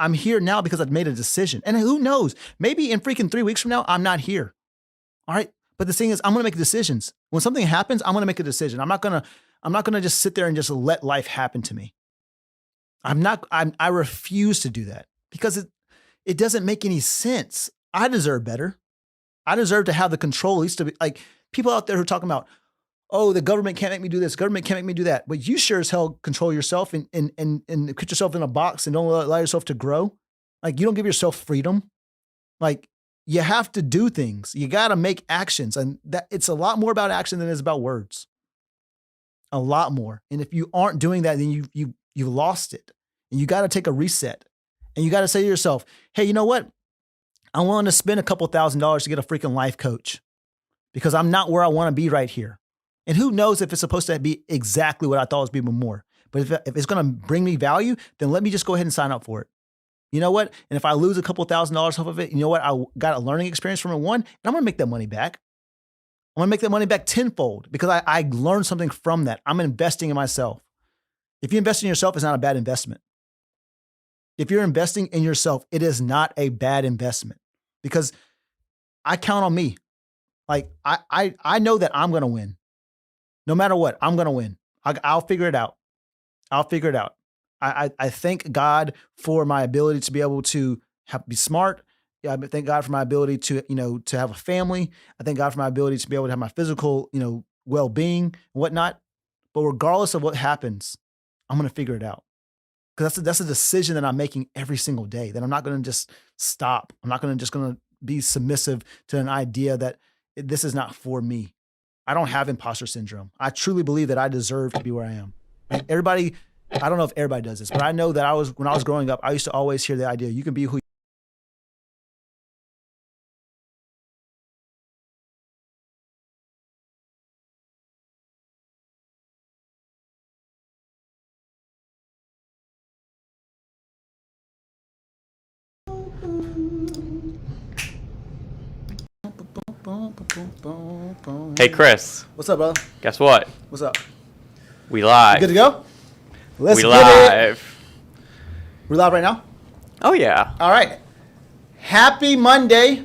I'm here now because I've made a decision. And who knows? Maybe in freaking 3 weeks from now, I'm not here. All right. But the thing is, I'm going to make decisions. When something happens, I'm going to make a decision. I'm not going to just sit there and just let life happen to me. I refuse to do that because it doesn't make any sense. I deserve better. I deserve to have the control, at least to be like people out there who are talking about, oh, the government can't make me do this. Government can't make me do that. But you sure as hell control yourself and put yourself in a box and don't allow yourself to grow. Like you don't give yourself freedom. Like you have to do things. You got to make actions. And that it's a lot more about action than it is about words. A lot more. And if you aren't doing that, then you've lost it. And you got to take a reset. And you got to say to yourself, hey, you know what? I'm willing to spend a couple $1,000s to get a freaking life coach because I'm not where I want to be right here. And who knows if it's supposed to be exactly what I thought it was be more. But if it's going to bring me value, then let me just go ahead and sign up for it. You know what? And if I lose a couple $1,000s off of it, you know what? I got a learning experience from it, one, and I'm going to make that money back. I'm going to make that money back tenfold because I learned something from that. I'm investing in myself. If you invest in yourself, it's not a bad investment. If you're investing in yourself, it is not a bad investment because I count on me. Like I know that I'm going to win. No matter what, I'm going to win. I'll figure it out. I'll figure it out. I thank God for my ability to be able to be smart. I thank God for my ability to have a family. I thank God for my ability to be able to have my physical, well-being and whatnot. But regardless of what happens, I'm going to figure it out. Because that's a decision that I'm making every single day, that I'm not going to just stop. I'm not going to be submissive to an idea that this is not for me. I don't have imposter syndrome. I truly believe that I deserve to be where I am. Like everybody, I don't know if everybody does this, but I know that when I was growing up, I used to always hear the idea, you can be who Hey, Chris. What's up, brother? Guess what? What's up? We live. You good to go? Let's we get live. it. We're live right now? Oh, yeah. All right. Happy Monday.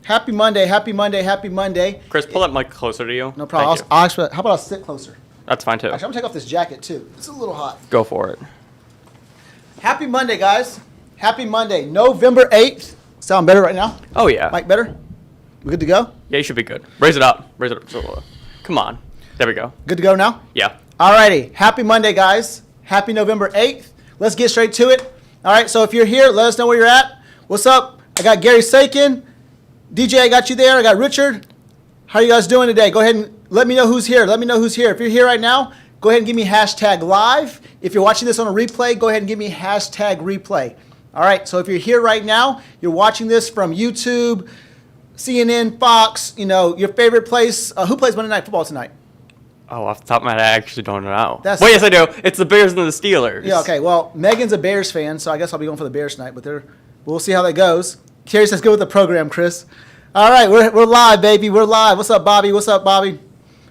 Happy Monday. Happy Monday. Happy Monday. Chris, pull that mic closer to you. No problem. How about I'll sit closer? That's fine, too. Actually, I'm going to take off this jacket, too. It's a little hot. Go for it. Happy Monday, guys. Happy Monday. November 8th. Sound better right now? Oh, yeah. Mike, better? We good to go? Yeah, you should be good. Raise it up. Raise it up. So, come on. There we go. Good to go now? Yeah. All righty. Happy Monday, guys. Happy November 8th. Let's get straight to it. All right, so if you're here, let us know where you're at. What's up? I got Gary Sakin. DJ, I got you there. I got Richard. How are you guys doing today? Go ahead and let me know who's here. Let me know who's here. If you're here right now, go ahead and give me #live. If you're watching this on a replay, go ahead and give me #replay. All right, so if you're here right now, you're watching this from YouTube, CNN, Fox, your favorite place. Who plays Monday Night Football tonight? Oh, off the top of my head, I actually don't know. That's Wait, yes, I do. It's the Bears and the Steelers. Yeah, okay. Well, Megan's a Bears fan, so I guess I'll be going for the Bears tonight, but we'll see how that goes. Carrie says, good with the program, Chris. All right, we're live, baby. We're live. What's up, Bobby? What's up, Bobby?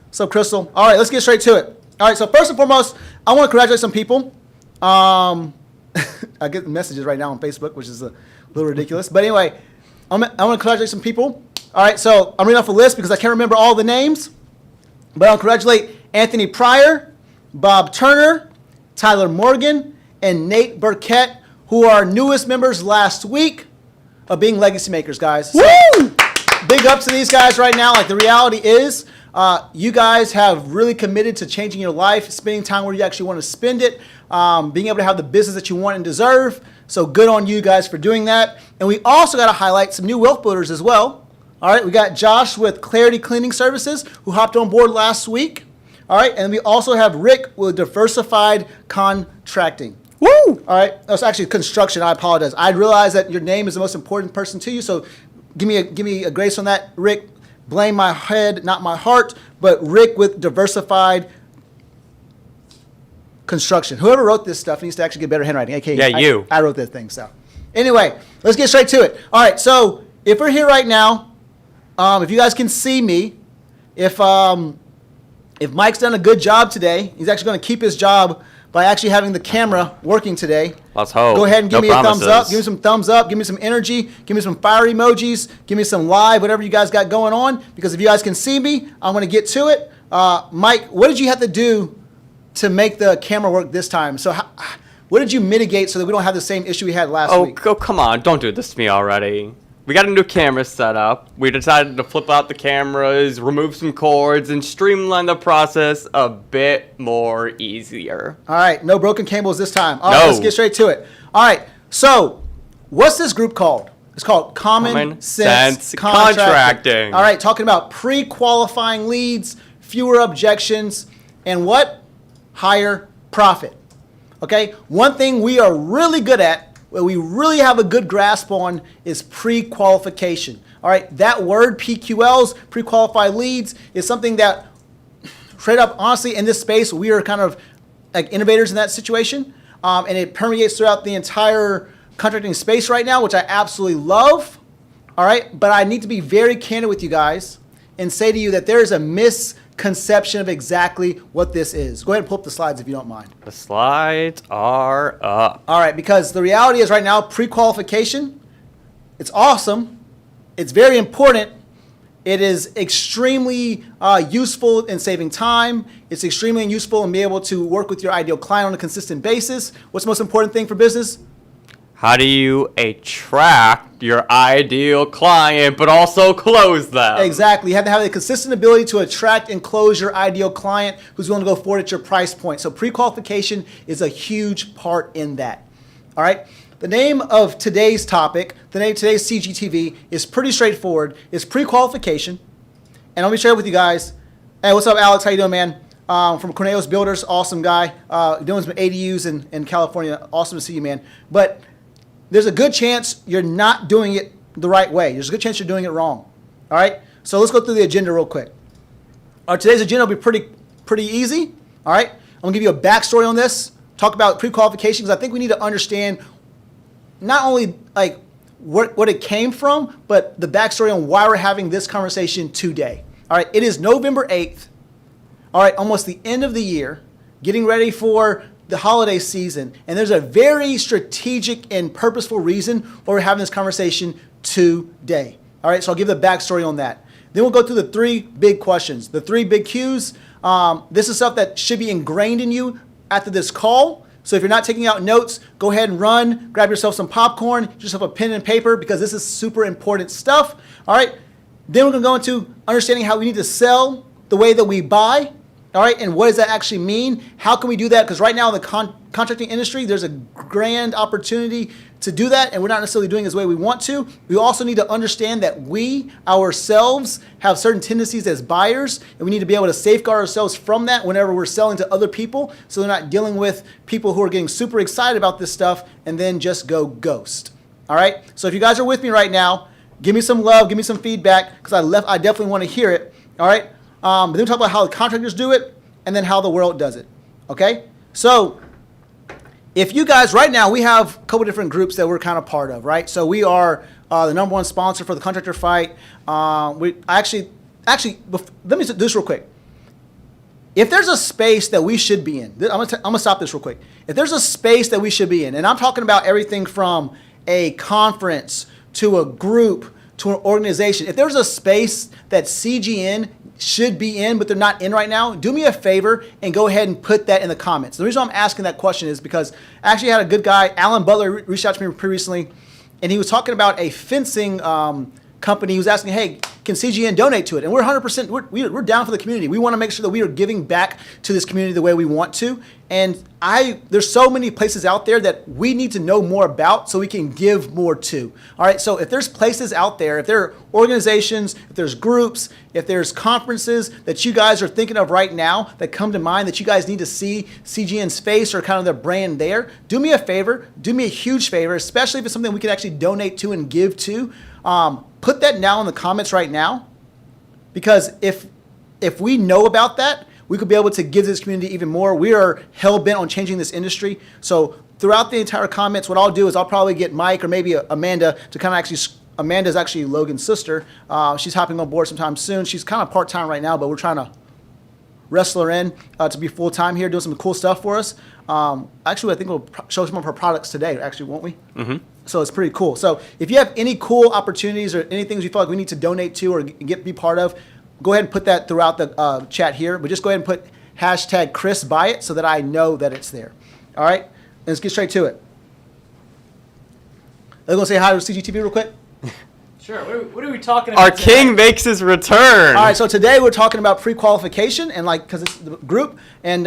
What's up, Crystal? All right, let's get straight to it. All right, so first and foremost, I want to congratulate some people. I get messages right now on Facebook, which is a little ridiculous. But anyway, I want to congratulate some people. All right, so I'm reading off a list because I can't remember all the names. But I'll congratulate Anthony Pryor, Bob Turner, Tyler Morgan, and Nate Burkett, who are our newest members last week of being legacy makers, guys. So, woo! Big ups to these guys right now. Like, the reality is, you guys have really committed to changing your life, spending time where you actually want to spend it, being able to have the business that you want and deserve. So good on you guys for doing that. And we also got to highlight some new wealth builders as well. All right, we got Josh with Clarity Cleaning Services, who hopped on board last week. All right, and we also have Rick with Diversified Contracting. Woo! All right, that's actually construction. I apologize. I realize that your name is the most important person to you, so give me a grace on that, Rick. Blame my head, not my heart, but Rick with Diversified Construction. Whoever wrote this stuff needs to actually get better handwriting. AKA, yeah, you. I wrote this thing. So, anyway, let's get straight to it. All right, so if we're here right now, if you guys can see me, if Mike's done a good job today, he's actually going to keep his job by actually having the camera working today. Let's hope. Go ahead and give No me a thumbs up. promises. Give me some thumbs up. Give me some energy. Give me some fire emojis. Give me some live, whatever you guys got going on. Because if you guys can see me, I'm going to get to it. Mike, what did you have to do to make the camera work this time? So what did you mitigate so that we don't have the same issue we had last week? Oh, come on. Don't do this to me already. We got a new camera set up. We decided to flip out the cameras, remove some cords, and streamline the process a bit more easier. All right, no broken cables this time. All right, let's get straight to it. All right, so what's this group called? It's called Common Sense Contracting. All right, talking about pre-qualifying leads, fewer objections, and what? Higher profit. Okay, one thing we are really good at, what we really have a good grasp on, is pre-qualification. All right, that word PQLs, pre-qualified leads, is something that, straight up, honestly, in this space, we are kind of like innovators in that situation, and it permeates throughout the entire contracting space right now, which I absolutely love. All right, but I need to be very candid with you guys and say to you that there is a misconception of exactly what this is. Go ahead and pull up the slides if you don't mind. The slides are up. All right, because the reality is right now, pre-qualification, it's awesome. It's very important. It is extremely useful in saving time. It's extremely useful in being able to work with your ideal client on a consistent basis. What's the most important thing for business? How do you attract your ideal client, but also close them? Exactly. You have to have a consistent ability to attract and close your ideal client who's willing to go forward at your price point. So pre-qualification is a huge part in that. All right. The name of today's topic, the name of today's CGTV is pretty straightforward. It's pre-qualification. And let me share it with you guys. Hey, what's up, Alex? How you doing, man? From Cornelius Builders, awesome guy. Doing some ADUs in California. Awesome to see you, man. But there's a good chance you're not doing it the right way. There's a good chance you're doing it wrong. All right? So let's go through the agenda real quick. Today's agenda will be pretty easy. All right? I'm going to give you a backstory on this, talk about pre-qualification, because I think we need to understand not only like what it came from, but the backstory on why we're having this conversation today. All right? It is November 8th. All right? Almost the end of the year, getting ready for the holiday season, and there's a very strategic and purposeful reason why we're having this conversation today. All right, so I'll give the backstory on that. Then we'll go through the three big questions, the three big Qs. This is stuff that should be ingrained in you after this call. So if you're not taking out notes, go ahead and run, grab yourself some popcorn, get yourself a pen and paper, because this is super important stuff. All right, then we're going to go into understanding how we need to sell the way that we buy. All right, and what does that actually mean? How can we do that? Because right now in the contracting industry, there's a grand opportunity to do that, and we're not necessarily doing it the way we want to. We also need to understand that we ourselves have certain tendencies as buyers, and we need to be able to safeguard ourselves from that whenever we're selling to other people, so they're not dealing with people who are getting super excited about this stuff and then just go ghost. All right, so if you guys are with me right now, give me some love, give me some feedback, because I definitely want to hear it. All right. But then we talk about how the contractors do it and then how the world does it. Okay? So if you guys, right now, we have a couple different groups that we're kind of part of, right? So we are the number one sponsor for the Contractor Fight. Let me do this real quick. If there's a space that we should be in, I'm gonna stop this real quick. If there's a space that we should be in, and I'm talking about everything from a conference to a group to an organization, if there's a space that CGN should be in, but they're not in right now, do me a favor and go ahead and put that in the comments. The reason I'm asking that question is because I actually had a good guy, Alan Butler, reached out to me pretty recently, and he was talking about a fencing company. He was asking, hey, can CGN donate to it? And we're 100%, we're down for the community. We want to make sure that we are giving back to this community the way we want to. And there's so many places out there that we need to know more about so we can give more to. All right, so if there's places out there, if there are organizations, if there's groups, if there's conferences that you guys are thinking of right now that come to mind that you guys need to see CGN's face or kind of their brand there, do me a favor, do me a huge favor, especially if it's something we can actually donate to and give to. Put that now in the comments right now, because if we know about that, we could be able to give this community even more. We are hell-bent on changing this industry. So throughout the entire comments, what I'll do is I'll probably get Mike or maybe Amanda to kind of actually, Amanda's actually Logan's sister. She's hopping on board sometime soon. She's kind of part-time right now, but we're trying to wrestler in to be full-time here, doing some cool stuff for us. Actually, I think we'll show some of her products today, actually, won't we? Mm-hmm. So it's pretty cool. So if you have any cool opportunities or any things you feel like we need to donate to or be part of, go ahead and put that throughout the chat here. But just go ahead and put hashtag Chris by it so that I know that it's there. All right? Let's get straight to it. Let's go say hi to CGTV real quick. Sure. What are we talking about? Our king makes his return. All right, so today we're talking about pre-qualification and because it's the group, and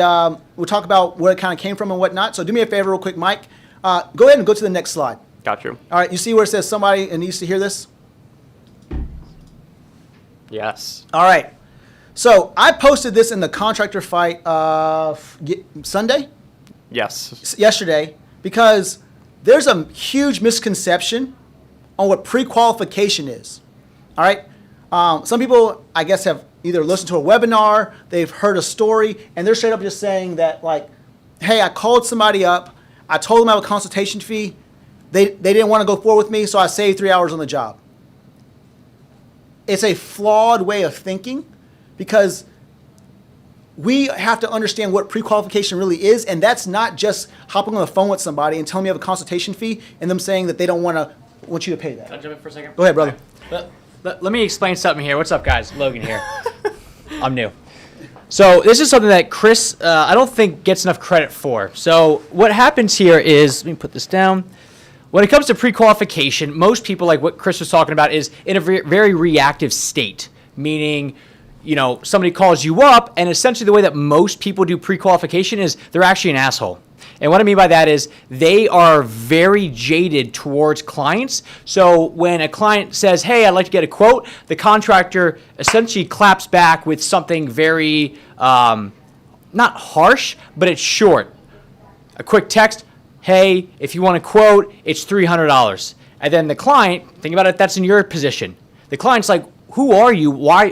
we'll talk about where it kind of came from and whatnot. So do me a favor real quick, Mike. Go ahead and go to the next slide. Got you. All right, you see where it says somebody needs to hear this? Yes. All right. So I posted this in the contractor fight Sunday? Yes. Yesterday, because there's a huge misconception on what pre-qualification is. All right? Some people, I guess, have either listened to a webinar, they've heard a story, and they're straight up just saying that, hey, I called somebody up, I told them I have a consultation fee, they didn't want to go forward with me, so I saved 3 hours on the job. It's a flawed way of thinking because we have to understand what pre-qualification really is, and that's not just hopping on the phone with somebody and telling me you have a consultation fee and them saying that they don't want you to pay that. Can I jump in for a second? Go ahead, brother. Let me explain something here. What's up, guys? Logan here. I'm new. So this is something that Chris, I don't think gets enough credit for. So what happens here is, let me put this down. When it comes to pre-qualification, most people, like what Chris was talking about, is in a very reactive state, meaning, somebody calls you up, and essentially the way that most people do pre-qualification is they're actually an asshole. And what I mean by that is they are very jaded towards clients. So when a client says, hey, I'd like to get a quote, the contractor essentially claps back with something very, not harsh, but it's short. A quick text, hey, if you want a quote, it's $300. And then the client, think about it, that's in your position. The client's like, who are you? Why,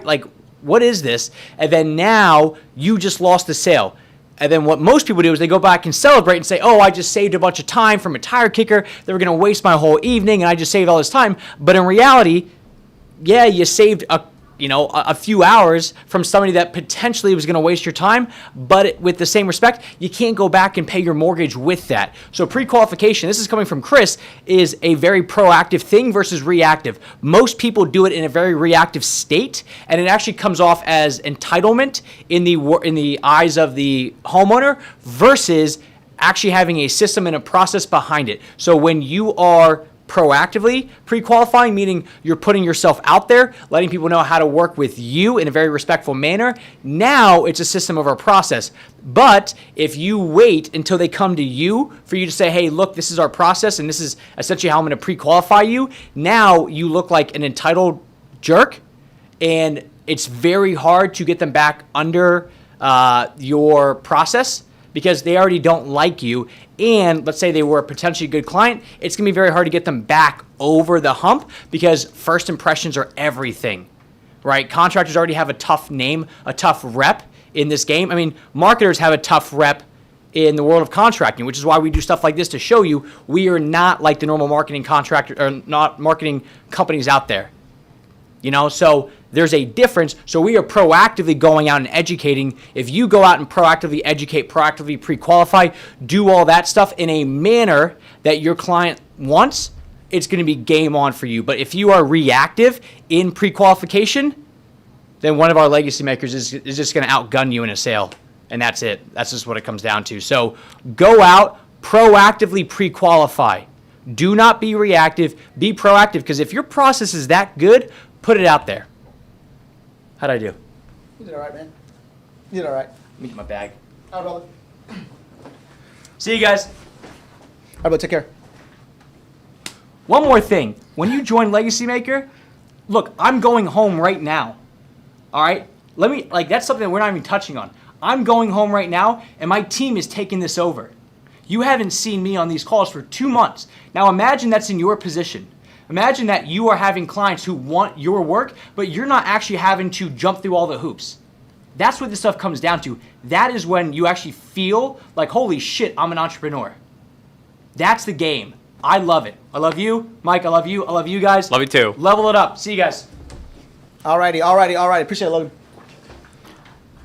what is this? And then now you just lost the sale. And then what most people do is they go back and celebrate and say, oh, I just saved a bunch of time from a tire kicker. They were going to waste my whole evening, and I just saved all this time. But in reality, yeah, you saved a few hours from somebody that potentially was going to waste your time. But with the same respect, you can't go back and pay your mortgage with that. So pre-qualification, this is coming from Chris, is a very proactive thing versus reactive. Most people do it in a very reactive state, and it actually comes off as entitlement in the eyes of the homeowner versus actually having a system and a process behind it. So when you are proactively pre-qualifying, meaning you're putting yourself out there, letting people know how to work with you in a very respectful manner. Now it's a system of a process. But if you wait until they come to you for you to say, hey, look, this is our process and this is essentially how I'm going to pre-qualify you, now you look like an entitled jerk, and it's very hard to get them back under your process because they already don't like you. And let's say they were a potentially good client, it's going to be very hard to get them back over the hump because first impressions are everything, right? Contractors already have a tough name, a tough rep in this game. I mean, marketers have a tough rep in the world of contracting, which is why we do stuff like this to show you we are not like the normal marketing contractor or not marketing companies out there. So there's a difference. So we are proactively going out and educating. If you go out and proactively educate, proactively pre-qualify, do all that stuff in a manner that your client wants, it's going to be game on for you. But if you are reactive in pre-qualification, then one of our legacy makers is just going to outgun you in a sale. And that's it. That's just what it comes down to. So go out, proactively pre-qualify. Do not be reactive. Be proactive, because if your process is that good, put it out there. How'd I do? You did all right, man. You did all right. Let me get my bag. All right, brother. See you guys. All right, brother, take care. One more thing. When you join Legacy Maker, look, I'm going home right now. All right? That's something that we're not even touching on. I'm going home right now, and my team is taking this over. You haven't seen me on these calls for 2 months. Now imagine that's in your position. Imagine that you are having clients who want your work, but you're not actually having to jump through all the hoops. That's what this stuff comes down to. That is when you actually feel like, holy shit, I'm an entrepreneur. That's the game. I love it. I love you, Mike. I love you. I love you guys. Love you too. Level it up. See you guys. Alrighty. Appreciate it, Logan.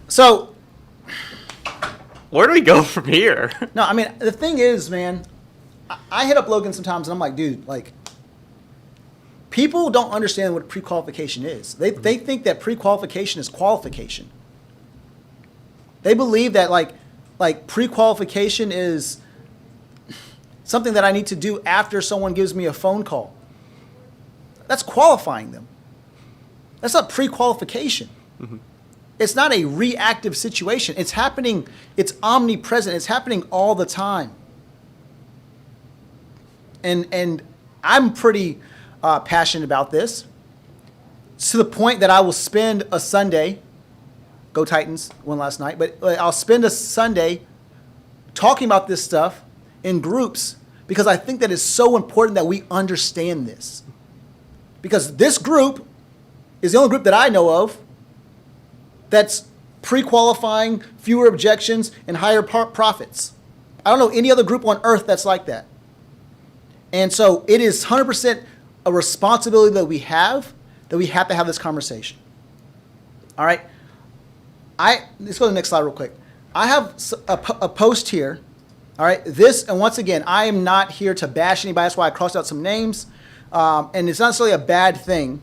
So Where do we go from here? No, I mean, the thing is, man, I hit up Logan sometimes and I'm like, dude, like, people don't understand what pre-qualification is. They think that pre-qualification is qualification. They believe that like pre-qualification is something that I need to do after someone gives me a phone call. That's qualifying them. That's not pre-qualification. Mm-hmm. It's not a reactive situation. It's happening. It's omnipresent. It's happening all the time. And I'm pretty passionate about this, to the point that I will spend a Sunday, go Titans, won last night, but I'll spend a Sunday talking about this stuff in groups because I think that it's so important that we understand this. Because this group is the only group that I know of that's pre-qualifying, fewer objections, and higher profits. I don't know any other group on earth that's like that. And so it is 100% a responsibility that we have to have this conversation. All right? Let's go to the next slide real quick. I have a post here. All right? This, and once again, I am not here to bash anybody. That's why I crossed out some names. And it's not necessarily a bad thing.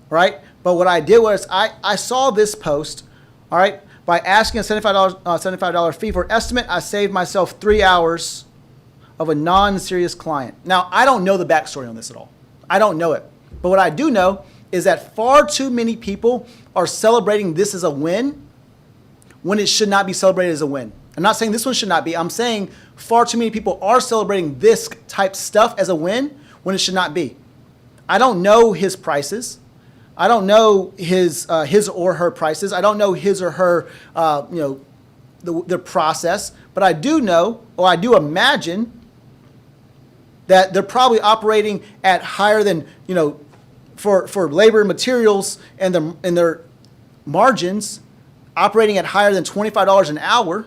Right? But what I did was I saw this post. All right? By asking a $75 fee for estimate, I saved myself 3 hours of a non-serious client. Now, I don't know the backstory on this at all. I don't know it. But what I do know is that far too many people are celebrating this as a win when it should not be celebrated as a win. I'm not saying this one should not be. I'm saying far too many people are celebrating this type stuff as a win when it should not be. I don't know his prices. I don't know his or her prices. I don't know his or her, the process. But I do know, or I do imagine, that they're probably operating at higher than, for labor and materials and their margins, operating at higher than $25 an hour.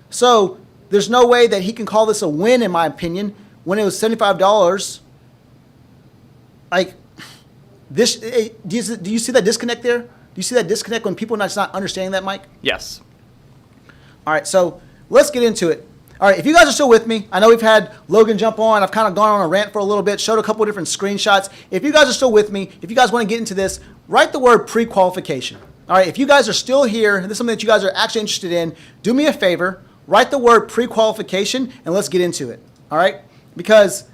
So there's no way that he can call this a win, in my opinion, when it was $75. Like, this, do you see that disconnect there? Do you see that disconnect when people are not understanding that, Mike? Yes. All right, so let's get into it. All right, if you guys are still with me, I know we've had Logan jump on. I've kind of gone on a rant for a little bit, showed a couple of different screenshots. If you guys are still with me, if you guys want to get into this, write the word pre-qualification. All right, if you guys are still here, and this is something that you guys are actually interested in, do me a favor, write the word pre-qualification, and let's get into it. All right, because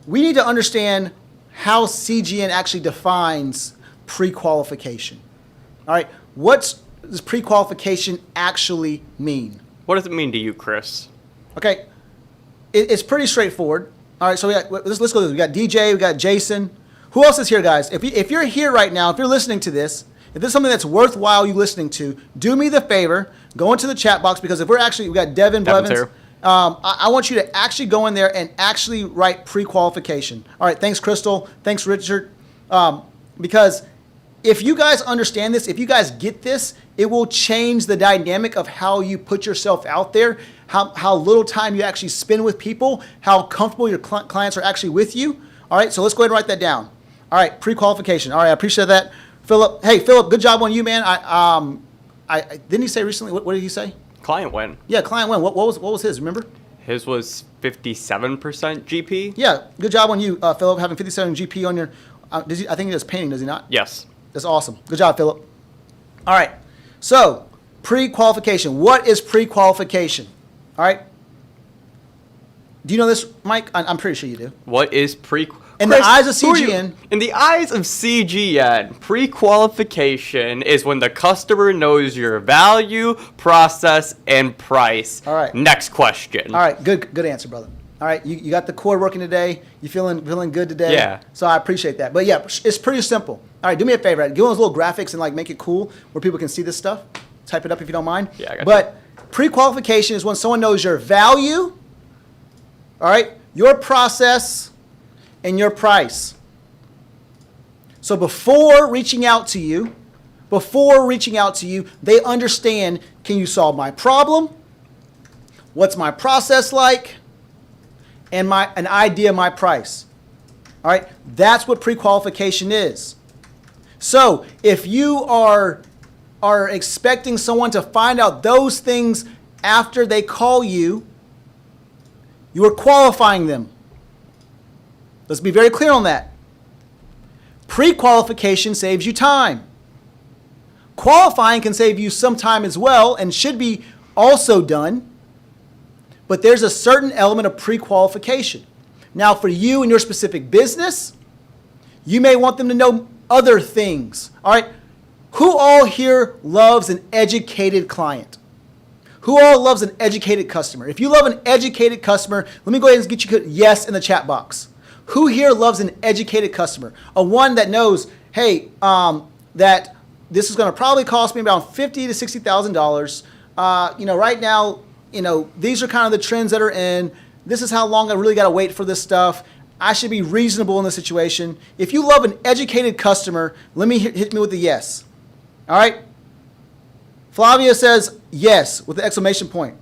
we need to understand how CGN actually defines pre-qualification. All right, what does pre-qualification actually mean? What does it mean to you, Chris? Okay, it's pretty straightforward. All right, so let's go through this. We got DJ, we got Jason. Who else is here, guys? If you're here right now, if you're listening to this, if this is something that's worthwhile you listening to, do me the favor, go into the chat box, because if we got Devin Blevins here. I want you to actually go in there and actually write pre-qualification. All right, thanks, Crystal. Thanks, Richard. Because if you guys understand this, if you guys get this, it will change the dynamic of how you put yourself out there, how little time you actually spend with people, how comfortable your clients are actually with you. All right, so let's go ahead and write that down. All right, pre-qualification. All right, I appreciate that. Philip, hey, Philip, good job on you, man. I didn't he say recently, what did he say? Client win. Yeah, client win. What was his, remember? His was 57% GP. Yeah, good job on you, Philip, having 57 GP on your, I think he does painting, does he not? Yes. That's awesome. Good job, Philip. All right. So, pre-qualification. What is pre-qualification? All right. Do you know this, Mike? I'm pretty sure you do. What is In the eyes of CGN. In the eyes of CGN, pre-qualification is when the customer knows your value, process, and price. All right. Next question. All right. Good answer, brother. All right. You got the core working today. You feeling good today? Yeah. So I appreciate that. But yeah, it's pretty simple. All right. Do me a favor. Give those little graphics and make it cool where people can see this stuff. Type it up if you don't mind. Yeah, I got But pre-qualification is when someone knows your value, all right, your process, and your price. So before reaching out to you, they understand, can you solve my problem? What's my process like? And an idea of my price. All right, that's what pre-qualification is. So if you are are expecting someone to find out those things after they call you, you are qualifying them. Let's be very clear on that. Pre-qualification saves you time. Qualifying can save you some time as well and should be also done. But there's a certain element of pre-qualification. Now, for you and your specific business, you may want them to know other things. All right? Who all here loves an educated client? Who all loves an educated customer? If you love an educated customer, let me go ahead and get you a yes in the chat box. Who here loves an educated customer? A one that knows, hey, that this is going to probably cost me about $50,000 to $60,000. Right now, these are kind of the trends that are in. This is how long I really got to wait for this stuff. I should be reasonable in this situation. If you love an educated customer, let me hit me with a yes. All right? Flavia says yes with the exclamation point.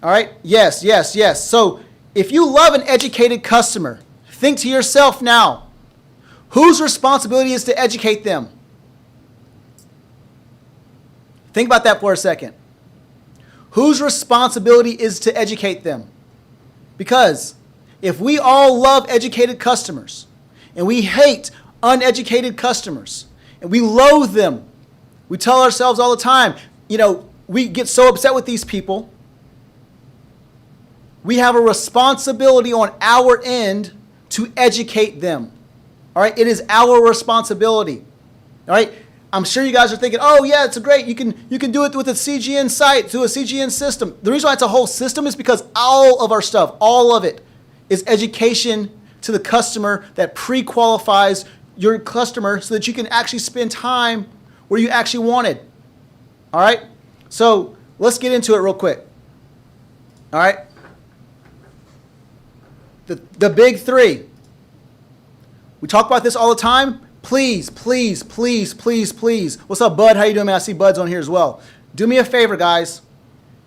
All right? Yes, yes, yes. So if you love an educated customer, think to yourself now, whose responsibility is to educate them? Think about that for a second. Whose responsibility is to educate them? Because if we all love educated customers and we hate uneducated customers and we loathe them, we tell ourselves all the time, we get so upset with these people. We have a responsibility on our end to educate them. All right? It is our responsibility. All right? I'm sure you guys are thinking, oh yeah, it's great. You can do it with a CGN site, through a CGN system. The reason why it's a whole system is because all of our stuff, all of it, is education to the customer that pre-qualifies your customer so that you can actually spend time where you actually wanted. All right? So let's get into it real quick. All right? The big three. We talk about this all the time. Please, please, please, please, please. What's up, Bud? How you doing, man? I see Bud's on here as well. Do me a favor, guys.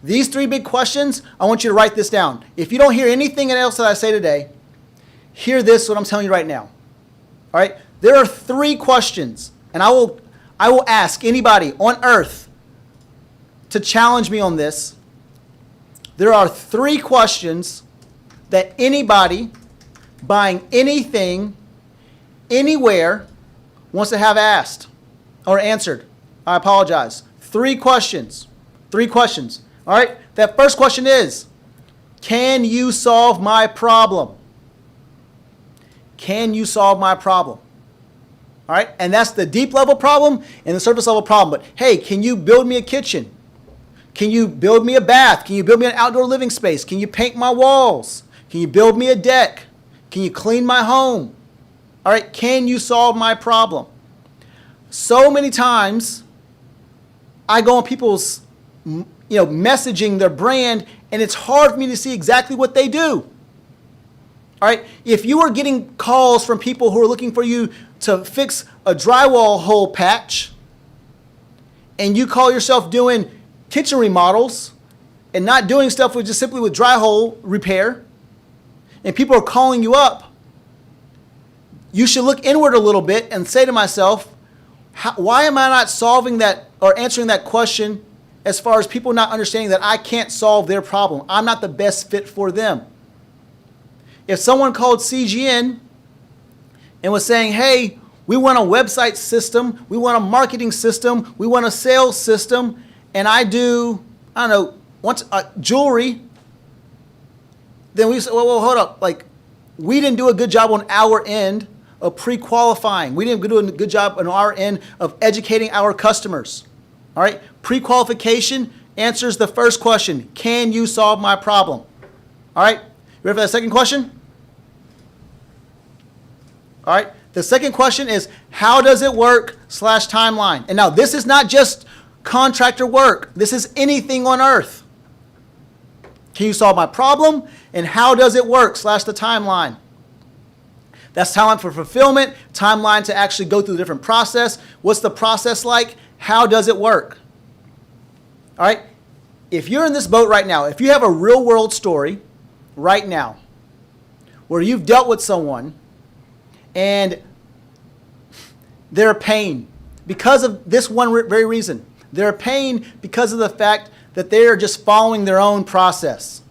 These three big questions, I want you to write this down. If you don't hear anything else that I say today, hear this, what I'm telling you right now. All right? There are three questions, and I will ask anybody on earth to challenge me on this. There are three questions that anybody buying anything, anywhere, wants to have asked or answered. I apologize. Three questions. Three questions. All right? That first question is, can you solve my problem? Can you solve my problem? All right? And that's the deep level problem and the surface level problem. But hey, can you build me a kitchen? Can you build me a bath? Can you build me an outdoor living space? Can you paint my walls? Can you build me a deck? Can you clean my home? All right, can you solve my problem? So many times I go on people's, messaging their brand, and it's hard for me to see exactly what they do. All right, if you are getting calls from people who are looking for you to fix a drywall hole patch, and you call yourself doing kitchen remodels and not doing stuff with just simply with dry hole repair, and people are calling you up, you should look inward a little bit and say to myself, why am I not solving that or answering that question as far as people not understanding that I can't solve their problem? I'm not the best fit for them. If someone called CGN and was saying, hey, we want a website system, we want a marketing system, we want a sales system, and I do, jewelry, then we say, well, hold up. We didn't do a good job on our end of pre-qualifying. We didn't do a good job on our end of educating our customers. All right? Pre-qualification answers the first question. Can you solve my problem? All right? You ready for that second question? All right? The second question is, how does it work /timeline? And now this is not just contractor work. This is anything on earth. Can you solve my problem? And how does it work /the timeline? That's timeline for fulfillment, timeline to actually go through the different process. What's the process like? How does it work? All right? If you're in this boat right now, if you have a real world story right now where you've dealt with someone and they're a pain because of this one very reason, They're paying because of the fact that they are just following their own process.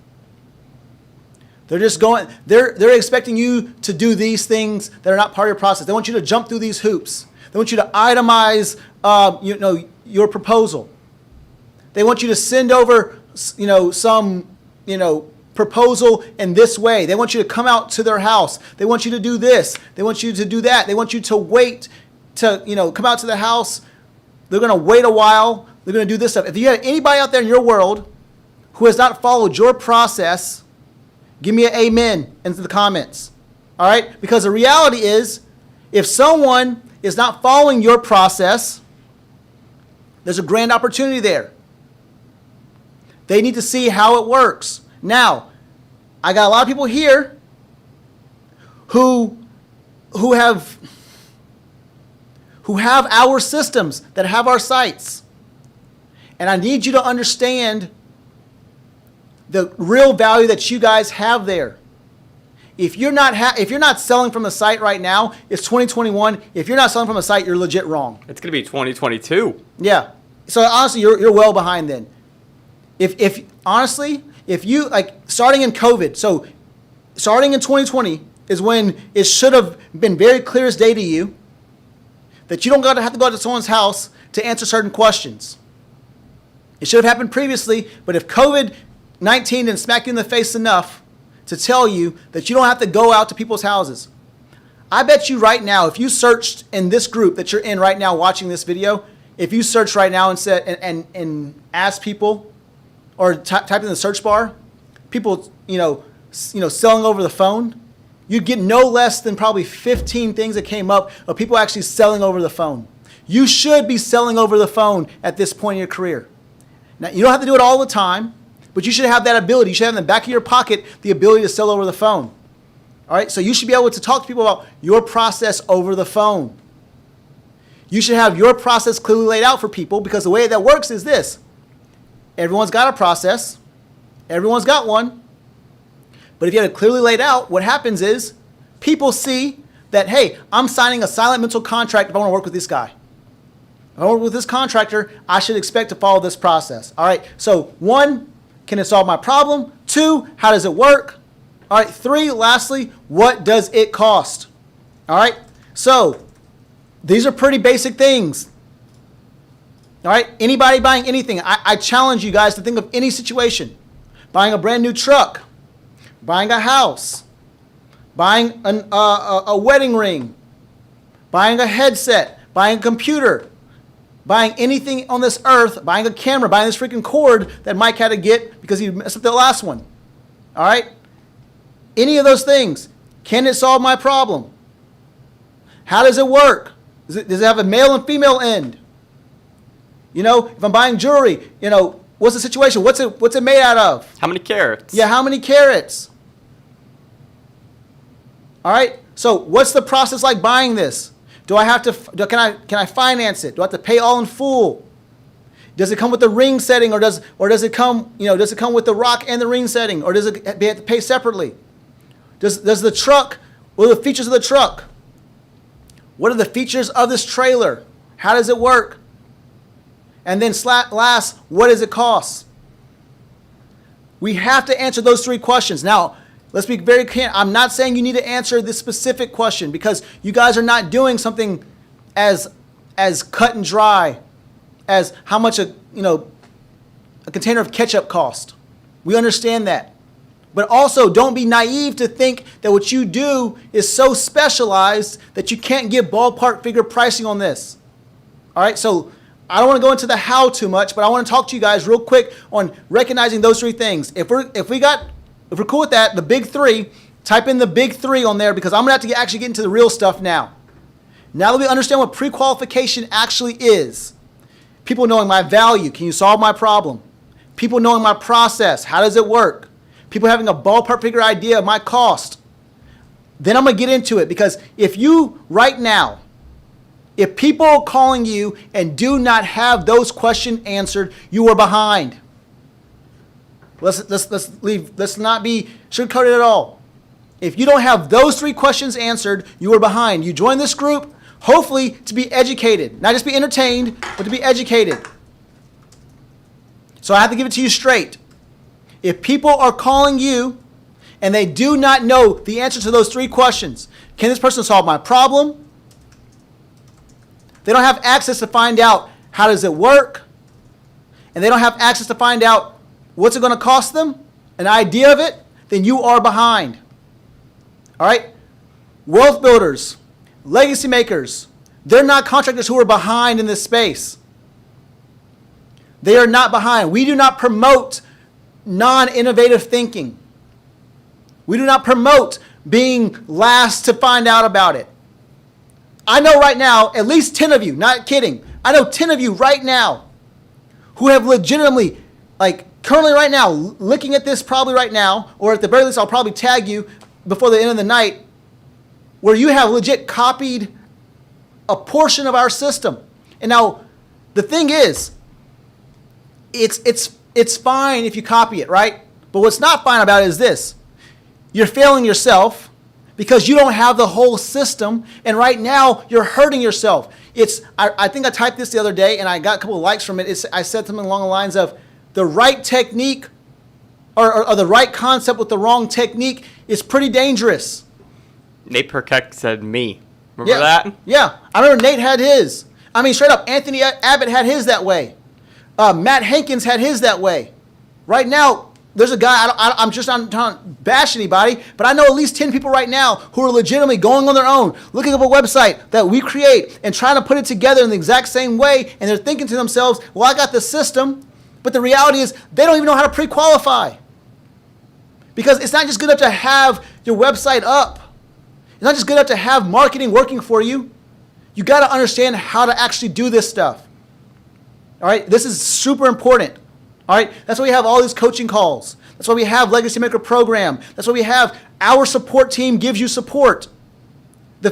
They're just going, they're expecting you to do these things that are not part of your process. They want you to jump through these hoops. They want you to itemize, your proposal. They want you to send over, some, proposal in this way. They want you to come out to their house. They want you to do this. They want you to do that. They want you to wait to, come out to the house. They're going to wait a while. They're going to do this stuff. If you have anybody out there in your world who has not followed your process, give me an amen into the comments. All right? Because the reality is, if someone is not following your process, there's a grand opportunity there. They need to see how it works. Now, I got a lot of people here who have our systems, that have our sites. And I need you to understand the real value that you guys have there. If you're not selling from a site right now, it's 2021. If you're not selling from a site, you're legit wrong. It's going to be 2022. Yeah. So honestly, you're well behind then. If honestly, if you starting in COVID, so starting in 2020 is when it should have been very clear as day to you that you don't have to go to someone's house to answer certain questions. It should have happened previously, but if COVID-19 didn't smack you in the face enough to tell you that you don't have to go out to people's houses, I bet you right now, if you searched in this group that you're in right now watching this video, if you search right now and said and ask people, or type in the search bar, people selling over the phone, you'd get no less than probably 15 things that came up of people actually selling over the phone. You should be selling over the phone at this point in your career. Now, you don't have to do it all the time, but you should have that ability. You should have in the back of your pocket the ability to sell over the phone. All right, so you should be able to talk to people about your process over the phone. You should have your process clearly laid out for people, because the way that works is this. Everyone's got a process. Everyone's got one. But if you have it clearly laid out, what happens is people see that, hey, I'm signing a silent mental contract if I want to work with this guy. If I want to work with this contractor, I should expect to follow this process. All right, so 1, can it solve my problem? 2, how does it work? All right, 3, lastly, what does it cost? All right, so these are pretty basic things. All right, anybody buying anything, I challenge you guys to think of any situation. Buying a brand new truck, buying a house, buying a wedding ring, buying a headset, buying a computer, buying anything on this earth, buying a camera, buying this freaking cord that Mike had to get because he messed up the last one. All right, any of those things, can it solve my problem? How does it work? Does it have a male and female end? If I'm buying jewelry, what's the situation? What's it made out of? How many carats? Yeah, how many carats? All right. So what's the process like buying this? Do I have to? Can I finance it? Do I have to pay all in full? Does it come with the ring setting, or does it come? Does it come with the rock and the ring setting, or does it have to pay separately? Does the truck? What are the features of the truck? What are the features of this trailer? How does it work? And then last, what does it cost? We have to answer those 3 questions. Now, let's be very clear. I'm not saying you need to answer this specific question, because you guys are not doing something as cut and dry as how much a container of ketchup cost. We understand that. But also, don't be naive to think that what you do is so specialized that you can't give ballpark figure pricing on this. All right, so I don't want to go into the how too much, but I want to talk to you guys real quick on recognizing those 3 things. If we're cool with that, the big 3, type in the big 3 on there, because I'm going to have to actually get into the real stuff now. Now that we understand what pre-qualification actually is, people knowing my value, can you solve my problem? People knowing my process, how does it work? People having a ballpark figure idea of my cost. Then I'm going to get into it, because if people are calling you and do not have those questions answered, you are behind. Let's not be sugarcoated at all. If you don't have those 3 questions answered, you are behind. You join this group, hopefully to be educated, not just be entertained, but to be educated. So I have to give it to you straight. If people are calling you and they do not know the answer to those 3 questions, can this person solve my problem? They don't have access to find out how does it work, and they don't have access to find out what's it going to cost them, an idea of it, then you are behind. All right? Wealth builders, legacy makers, they're not contractors who are behind in this space. They are not behind. We do not promote non-innovative thinking. We do not promote being last to find out about it. I know right now, at least 10 of you, not kidding, I know 10 of you right now who have legitimately, like currently right now, looking at this probably right now, or at the very least I'll probably tag you before the end of the night, where you have legit copied a portion of our system. And now, the thing is, it's fine if you copy it, right? But what's not fine about it is this. You're failing yourself because you don't have the whole system, and right now you're hurting yourself. I think I typed this the other day and I got a couple of likes from it. I said something along the lines of the right technique or the right concept with the wrong technique is pretty dangerous. Nate Perkek said me. Remember that? Yeah. I remember Nate had his. I mean, straight up, Anthony Abbott had his that way. Matt Hankins had his that way. Right now, there's a guy, I'm just not trying to bash anybody, but I know at least 10 people right now who are legitimately going on their own, looking up a website that we create and trying to put it together in the exact same way, and they're thinking to themselves, well, I got the system, but the reality is they don't even know how to pre-qualify. Because it's not just good enough to have your website up. It's not just good enough to have marketing working for you. You got to understand how to actually do this stuff. All right, this is super important. All right, that's why we have all these coaching calls. That's why we have Legacy Maker Program. That's why we have our support team gives you support.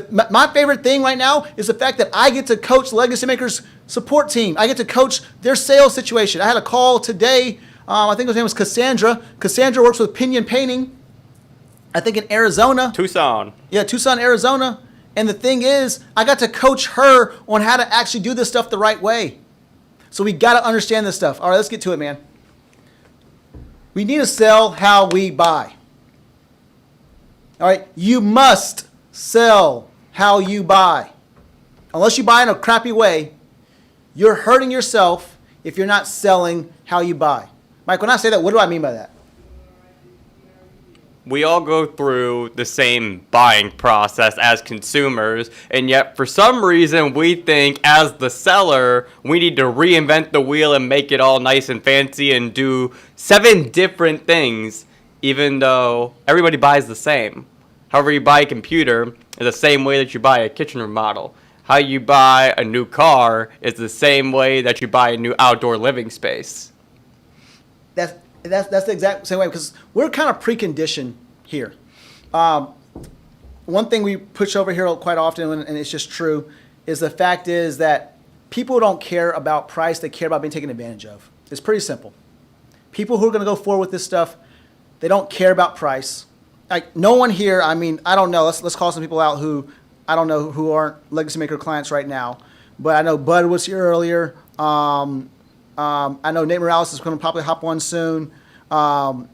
My favorite thing right now is the fact that I get to coach Legacy Makers support team. I get to coach their sales situation. I had a call today. I think his name was Cassandra. Cassandra works with Pinion Painting, I think in Arizona. Tucson. Yeah, Tucson, Arizona. And the thing is, I got to coach her on how to actually do this stuff the right way. So we got to understand this stuff. All right, let's get to it, man. We need to sell how we buy. All right, you must sell how you buy. Unless you buy in a crappy way, you're hurting yourself if you're not selling how you buy. Mike, when I say that, what do I mean by that? We all go through the same buying process as consumers, and yet for some reason we think as the seller we need to reinvent the wheel and make it all nice and fancy and do 7 different things, even though everybody buys the same. However, you buy a computer is the same way that you buy a kitchen remodel. How you buy a new car is the same way that you buy a new outdoor living space. That's the exact same way, because we're kind of preconditioned here. One thing we push over here quite often, and it's just true, is the fact is that people don't care about price. They care about being taken advantage of. It's pretty simple. People who are going to go forward with this stuff, they don't care about price. Like no one here, I mean, I don't know. Let's call some people out who I don't know who aren't Legacy Maker clients right now. But I know Bud was here earlier. I know Nate Morales is going to probably hop on soon. I'm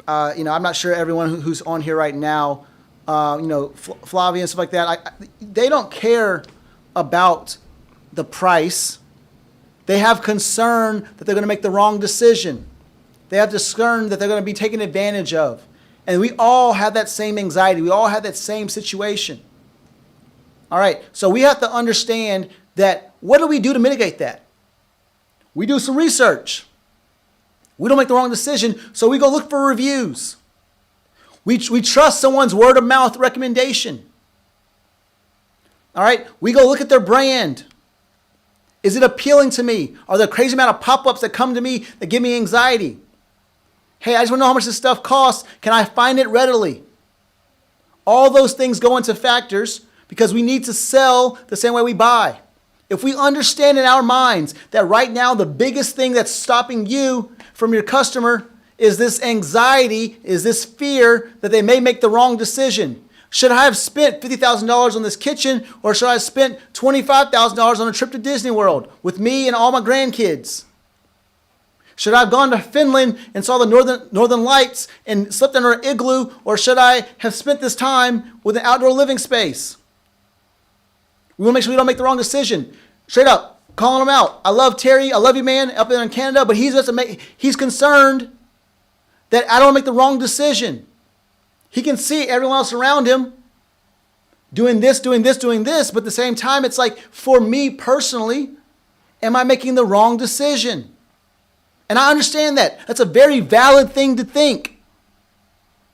not sure everyone who's on here right now, Flavia and stuff like that. They don't care about the price. They have concern that they're going to make the wrong decision. They have concern that they're going to be taken advantage of. And we all have that same anxiety. We all have that same situation. All right, so we have to understand that what do we do to mitigate that? We do some research. We don't make the wrong decision, so we go look for reviews. We trust someone's word of mouth recommendation. All right, we go look at their brand. Is it appealing to me? Are there a crazy amount of pop-ups that come to me that give me anxiety? Hey, I just want to know how much this stuff costs. Can I find it readily? All those things go into factors because we need to sell the same way we buy. If we understand in our minds that right now the biggest thing that's stopping you from your customer is this anxiety, is this fear that they may make the wrong decision. Should I have spent $50,000 on this kitchen, or should I have spent $25,000 on a trip to Disney World with me and all my grandkids? Should I have gone to Finland and saw the northern lights and slept under an igloo, or should I have spent this time with an outdoor living space? We want to make sure we don't make the wrong decision. Straight up, calling him out. I love Terry. I love you, man, up there in Canada, but he's concerned that I don't make the wrong decision. He can see everyone else around him doing this, but at the same time, it's like, for me personally, am I making the wrong decision? And I understand that. That's a very valid thing to think,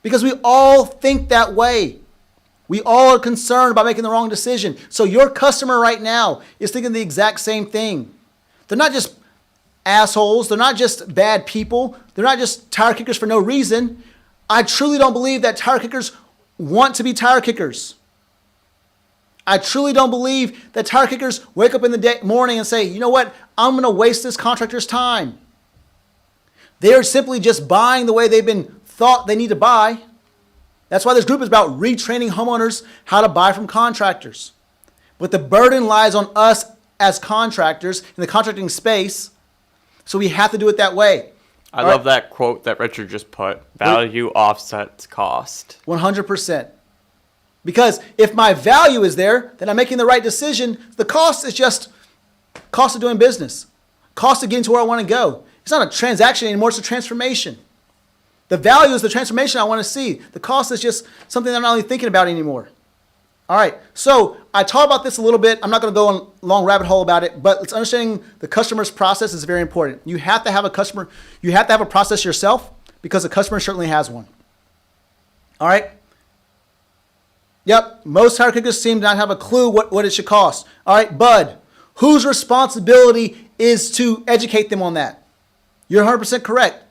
because we all think that way. We all are concerned about making the wrong decision. So your customer right now is thinking the exact same thing. They're not just assholes. They're not just bad people. They're not just tire kickers for no reason. I truly don't believe that tire kickers want to be tire kickers. I truly don't believe that tire kickers wake up in the morning and say, you know what, I'm going to waste this contractor's time. They're simply just buying the way they've been thought they need to buy. That's why this group is about retraining homeowners how to buy from contractors. But the burden lies on us as contractors in the contracting space, so we have to do it that way. I love that quote that Richard just put. Value offsets cost. 100%. Because if my value is there, then I'm making the right decision. The cost is just cost of doing business, cost of getting to where I want to go. It's not a transaction anymore, it's a transformation. The value is the transformation I want to see. The cost is just something that I'm not really thinking about anymore. All right, so I talked about this a little bit. I'm not going to go on a long rabbit hole about it, but it's understanding the customer's process is very important. You have to have a customer, you have to have a process yourself, because the customer certainly has one. All right? Yep, most tire kickers seem to not have a clue what it should cost. All right, Bud, whose responsibility is to educate them on that? You're 100% correct.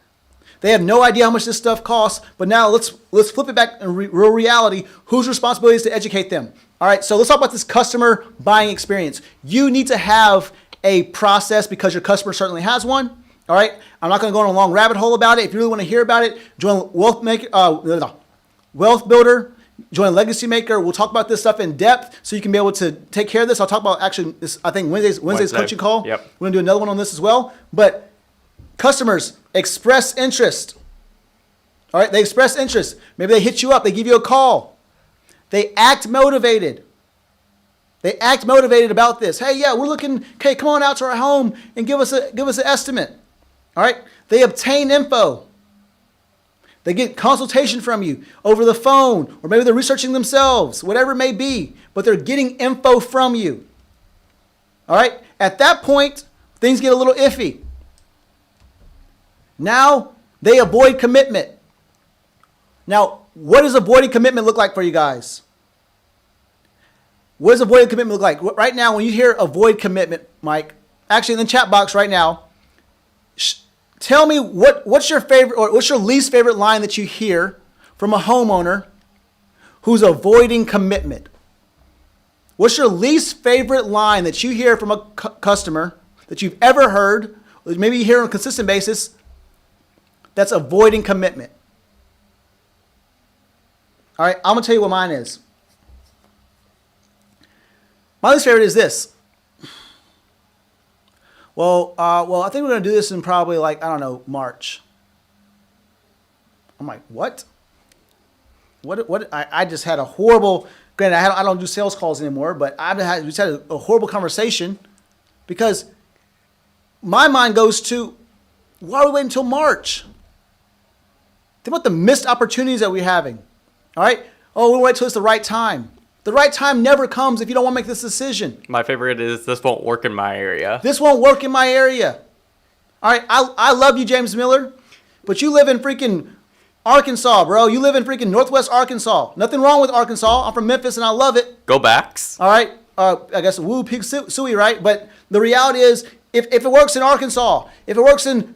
They have no idea how much this stuff costs, but now let's flip it back in real reality. Whose responsibility is to educate them? All right, so let's talk about this customer buying experience. You need to have a process because your customer certainly has one. All right, I'm not going to go on a long rabbit hole about it. If you really want to hear about it, join Wealth Builder. Join Legacy Maker. We'll talk about this stuff in depth so you can be able to take care of this. I'll talk about actually this, I think Wednesday's coaching call. Yep. We're going to do another one on this as well. But customers express interest. All right, they express interest. Maybe they hit you up. They give you a call. They act motivated. They act motivated about this. Hey, yeah, we're looking. Okay, come on out to our home and give us an estimate. All right. They obtain info. They get consultation from you over the phone, or maybe they're researching themselves, whatever it may be, but they're getting info from you. All right? At that point, things get a little iffy. Now, they avoid commitment. Now, what does avoiding commitment look like for you guys? What does avoiding commitment look like? Right now, when you hear avoid commitment, Mike, actually in the chat box right now, tell me what's your favorite or what's your least favorite line that you hear from a homeowner who's avoiding commitment? What's your least favorite line that you hear from a customer that you've ever heard, or maybe you hear on a consistent basis, that's avoiding commitment? All right, I'm going to tell you what mine is. My least favorite is this. Well, I think we're going to do this in probably March. I'm like, what? What? I just had a horrible, granted, I don't do sales calls anymore, but we just had a horrible conversation, because my mind goes to, why are we waiting until March? Think about the missed opportunities that we're having. All right? Oh, we'll wait till it's the right time. The right time never comes if you don't want to make this decision. My favorite is, this won't work in my area. This won't work in my area. All right, I love you, James Miller, but you live in freaking Arkansas, bro. You live in freaking Northwest Arkansas. Nothing wrong with Arkansas. I'm from Memphis, and I love it. Go Backs. All right, I guess woo pig suey, right? But the reality is, if it works in Arkansas, if it works in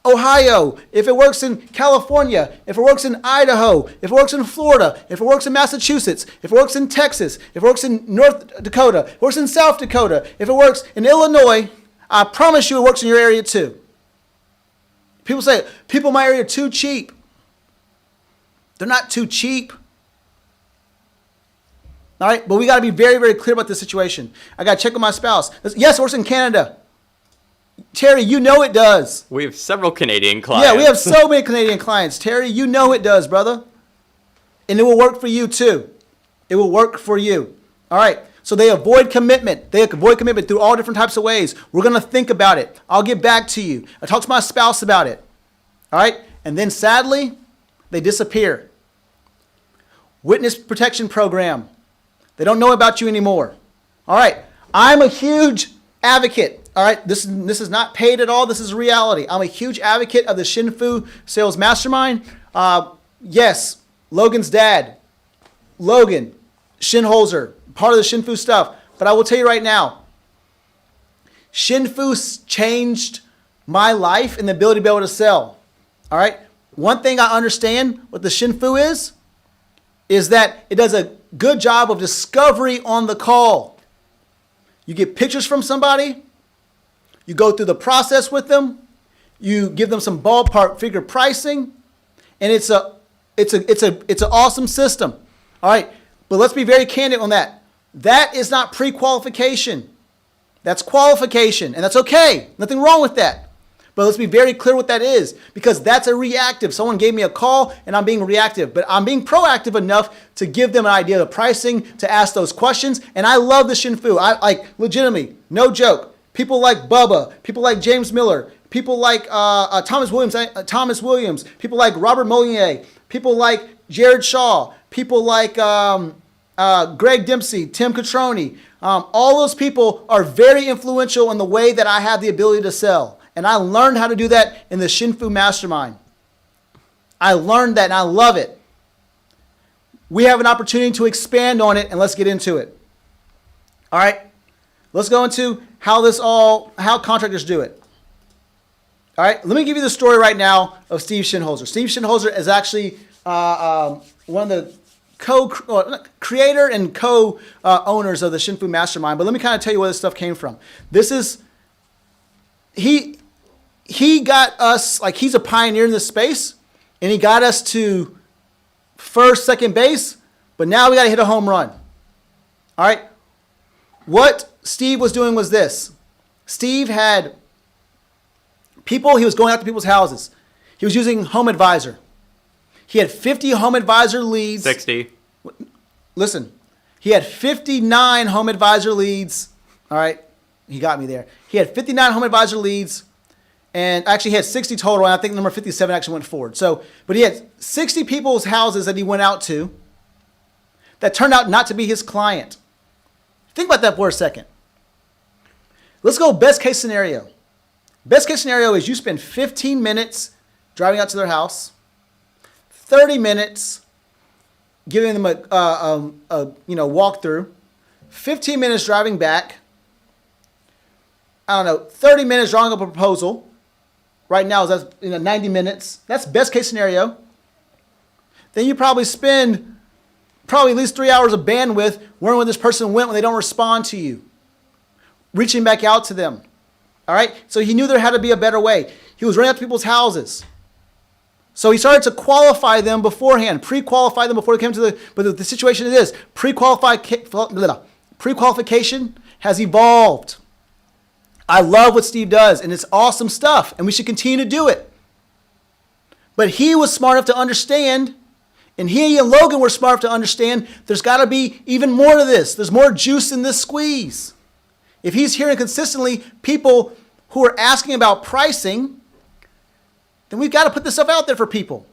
Ohio, if it works in California, if it works in Idaho, if it works in Florida, if it works in Massachusetts, if it works in Texas, if it works in North Dakota, if it works in South Dakota, if it works in Illinois, I promise you it works in your area too. People say, people in my area are too cheap. They're not too cheap. All right, but we got to be very, very clear about this situation. I got to check with my spouse. Yes, it works in Canada. Terry, you know it does. We have several Canadian clients. Yeah, we have so many Canadian clients. Terry, you know it does, brother. And it will work for you too. It will work for you. All right. So they avoid commitment. They avoid commitment through all different types of ways. We're going to think about it. I'll get back to you. I talk to my spouse about it. All right. And then sadly, they disappear. Witness protection program. They don't know about you anymore. All right. I'm a huge advocate. All right. This is not paid at all. This is reality. I'm a huge advocate of the Shinfu Sales Mastermind. Yes, Logan's dad, Logan, Shinholzer, part of the Shinfu stuff. But I will tell you right now, Shinfu changed my life and the ability to be able to sell. All right. One thing I understand what the Shinfu is that it does a good job of discovery on the call. You get pictures from somebody, you go through the process with them, you give them some ballpark figure pricing, and it's an awesome system. All right, but let's be very candid on that. That is not pre-qualification. That's qualification, and that's okay. Nothing wrong with that. But let's be very clear what that is, because that's a reactive. Someone gave me a call and I'm being reactive, but I'm being proactive enough to give them an idea of pricing, to ask those questions. And I love the Shinfu. I legitimately, no joke. People like Bubba, people like James Miller, people like Thomas Williams, people like Robert Molyneux, people like Jared Shaw, people like Greg Dempsey, Tim Catroni. All those people are very influential in the way that I have the ability to sell. And I learned how to do that in the Shinfu Mastermind. I learned that and I love it. We have an opportunity to expand on it, and let's get into it. All right. Let's go into how contractors do it. All right. Let me give you the story right now of Steve Shinholzer. Steve Shinholzer is actually one of the creator and co-owners of the Shinfu Mastermind. But let me kind of tell you where this stuff came from. This is, he got us, like, he's a pioneer in this space, and he got us to first, second base, but now we got to hit a home run. All right. What Steve was doing was this. Steve had people, he was going out to people's houses. He was using Home Advisor. He had 50 Home Advisor leads. 60. Listen, he had 59 Home Advisor leads. All right. He got me there. He had 59 Home Advisor leads, and actually he had 60 total, and I think number 57 actually went forward. So, but he had 60 people's houses that he went out to that turned out not to be his client. Think about that for a second. Let's go best case scenario. Best case scenario is you spend 15 minutes driving out to their house, 30 minutes giving them a walkthrough, 15 minutes driving back, 30 minutes drawing up a proposal. Right now, that's 90 minutes. That's best case scenario. Then you probably spend at least 3 hours of bandwidth wondering where this person went when they don't respond to you, reaching back out to them. All right. So he knew there had to be a better way. He was running out to people's houses. So he started to qualify them beforehand, pre-qualify them before they came to the. But the situation is this: pre-qualification has evolved. I love what Steve does, and it's awesome stuff, and we should continue to do it. But he was smart enough to understand, and he and Logan were smart enough to understand there's got to be even more to this. There's more juice in this squeeze. If he's hearing consistently people who are asking about pricing, then we've got to put this stuff out there for people.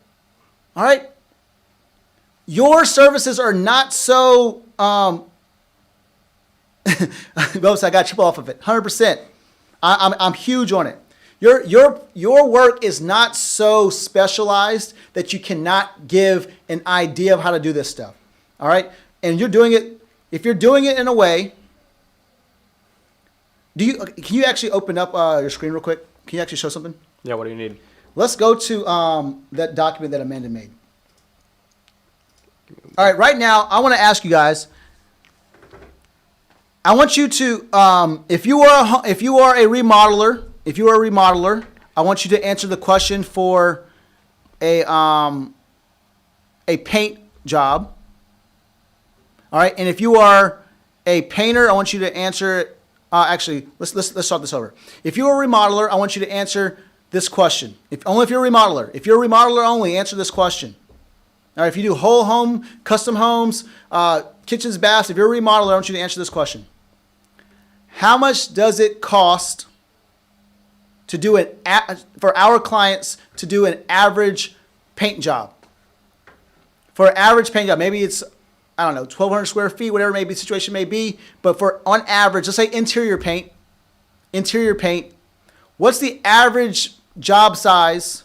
All right? Your services are not so... I got triple off of it, 100%. I'm huge on it. Your work is not so specialized that you cannot give an idea of how to do this stuff. All right? And you're doing it, if you're doing it in a way, can you actually open up your screen real quick? Can you actually show something? Yeah, what do you need? Let's go to that document that Amanda made. All right, right now, I want to ask you guys, I want you to, if you are a remodeler, I want you to answer the question for a paint job. All right, and if you are a painter, I want you to answer Actually, let's start this over. If you're a remodeler, I want you to answer this question. Only if you're a remodeler. If you're a remodeler only, answer this question. All right, if you do whole home, custom homes, kitchens, baths, if you're a remodeler, I want you to answer this question. How much does it cost to do for our clients to do an average paint job? For an average paint job, maybe it's, I don't know, 1,200 square feet, whatever maybe the situation may be. But for on average, let's say interior paint, what's the average job size?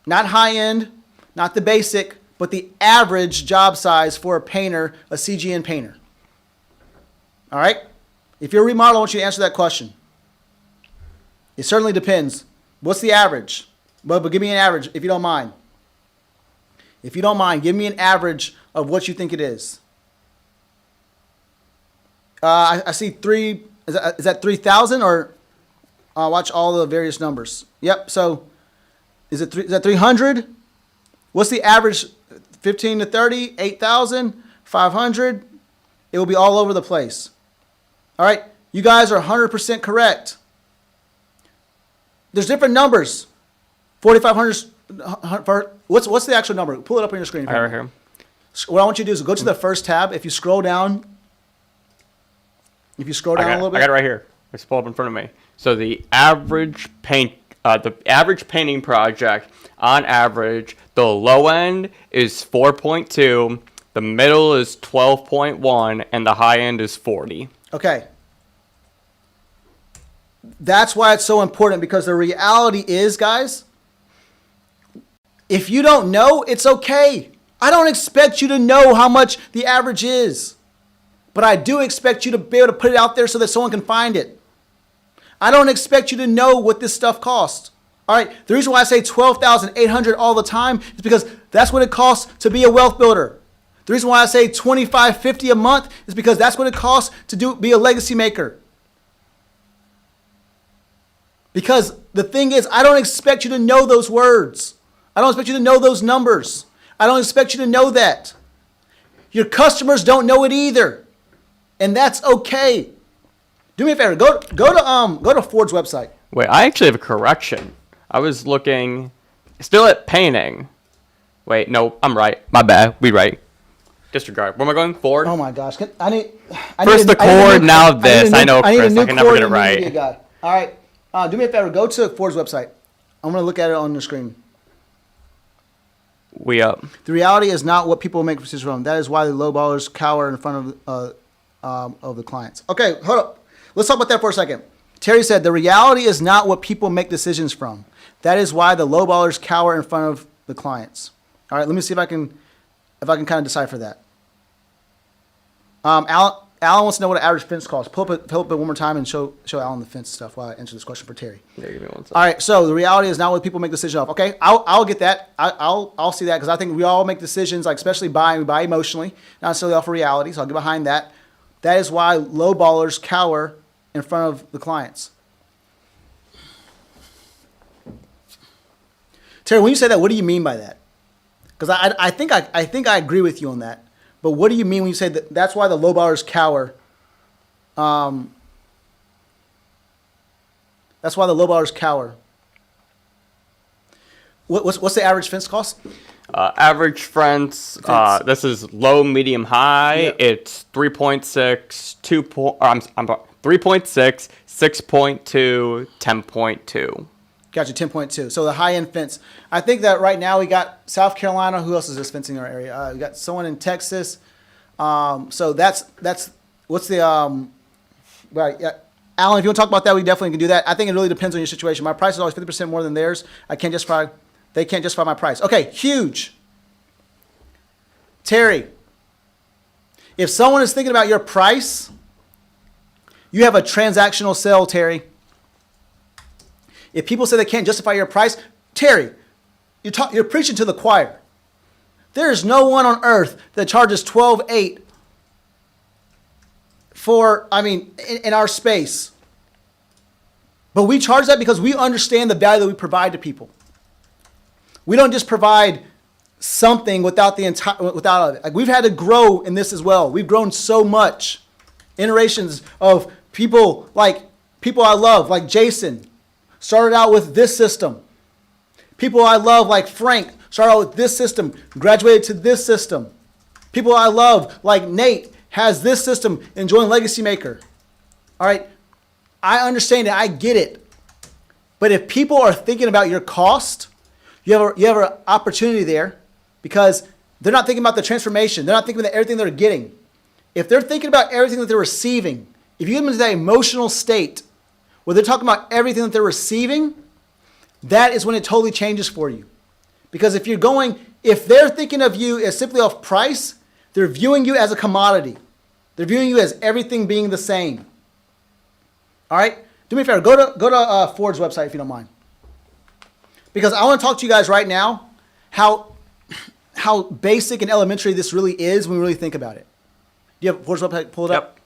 Not high end, not the basic, but the average job size for a painter, a CGN painter. All right? If you're a remodeler, I want you to answer that question. It certainly depends. What's the average? But give me an average if you don't mind. If you don't mind, give me an average of what you think it is. I see three. Is that 3,000 or watch all the various numbers? Yep. So is that 300? What's the average? 15 to 30, 8,000, 500. It will be all over the place. All right. You guys are 100% correct. There's different numbers. 4,500. What's the actual number? Pull it up on your screen. Right here. What I want you to do is go to the first tab. If you scroll down, a little bit. I got it right here. It's pulled up in front of me. So the average painting project, on average, the low end is 4.2, the middle is 12.1, and the high end is 40. Okay. That's why it's so important, because the reality is, guys, if you don't know, it's okay. I don't expect you to know how much the average is, but I do expect you to be able to put it out there so that someone can find it. I don't expect you to know what this stuff costs. All right, the reason why I say $12,800 all the time is because that's what it costs to be a wealth builder. The reason why I say $2,550 a month is because that's what it costs to be a legacy maker. Because the thing is, I don't expect you to know those words. I don't expect you to know those numbers. I don't expect you to know that. Your customers don't know it either. And that's okay. Do me a favor. Go to Ford's website. Wait, I actually have a correction. I was looking still at painting. Wait, no, I'm right. My bad. We right. Disregard. Where am I going? Ford? Oh my gosh. First the cord, now this. I know, Chris. I can never get it right. All right. Do me a favor. Go to Ford's website. I'm going to look at it on the screen. We up. The reality is not what people make decisions from. That is why the lowballers cower in front of the clients. Okay, hold up. Let's talk about that for a second. Terry said the reality is not what people make decisions from. That is why the lowballers cower in front of the clients. All right, let me see if I can kind of decipher that. Alan wants to know what an average fence costs. Pull up it one more time and show Alan the fence stuff while I answer this question for Terry. Yeah, give me 1 second. All right, so the reality is not what people make decisions of. Okay, I'll get that. I'll see that, because I think we all make decisions, like especially buying. We buy emotionally, not necessarily off of reality. So I'll get behind that. That is why low ballers cower in front of the clients. Terry, when you say that, what do you mean by that? Because I think I agree with you on that. But what do you mean when you say that? That's why the low ballers cower. That's why the low ballers cower. What's the average fence cost? Average fence. This is low, medium, high. Yep. It's 3.6, 3.6, 6.2, 10.2. Gotcha, 10.2. So the high-end fence. I think that right now we got South Carolina. Who else is this fencing in our area? We got someone in Texas. So that's what's the right? Yeah. Alan, if you want to talk about that, we definitely can do that. I think it really depends on your situation. My price is always 50% more than theirs. They can't justify my price. Okay, huge. Terry, if someone is thinking about your price, you have a transactional sale, Terry. If people say they can't justify your price, Terry, you're preaching to the choir. There is no one on earth that charges $12,800 in our space. But we charge that because we understand the value that we provide to people. We don't just provide something without it. Like, we've had to grow in this as well. We've grown so much. Iterations of People I love, like Jason, started out with this system. People I love, like Frank, started out with this system, graduated to this system. People I love, like Nate, has this system and joined Legacy Maker. All right, I understand it. I get it. But if people are thinking about your cost, you have an opportunity there because they're not thinking about the transformation. They're not thinking about everything they're getting. If they're thinking about everything that they're receiving, if you get them into that emotional state where they're talking about everything that they're receiving, that is when it totally changes for you. Because if they're thinking of you as simply off price, they're viewing you as a commodity. They're viewing you as everything being the same. All right? Do me a favor. Go to Ford's website if you don't mind. Because I want to talk to you guys right now how basic and elementary this really is when we really think about it. Do you have Ford's website pulled up? Yep.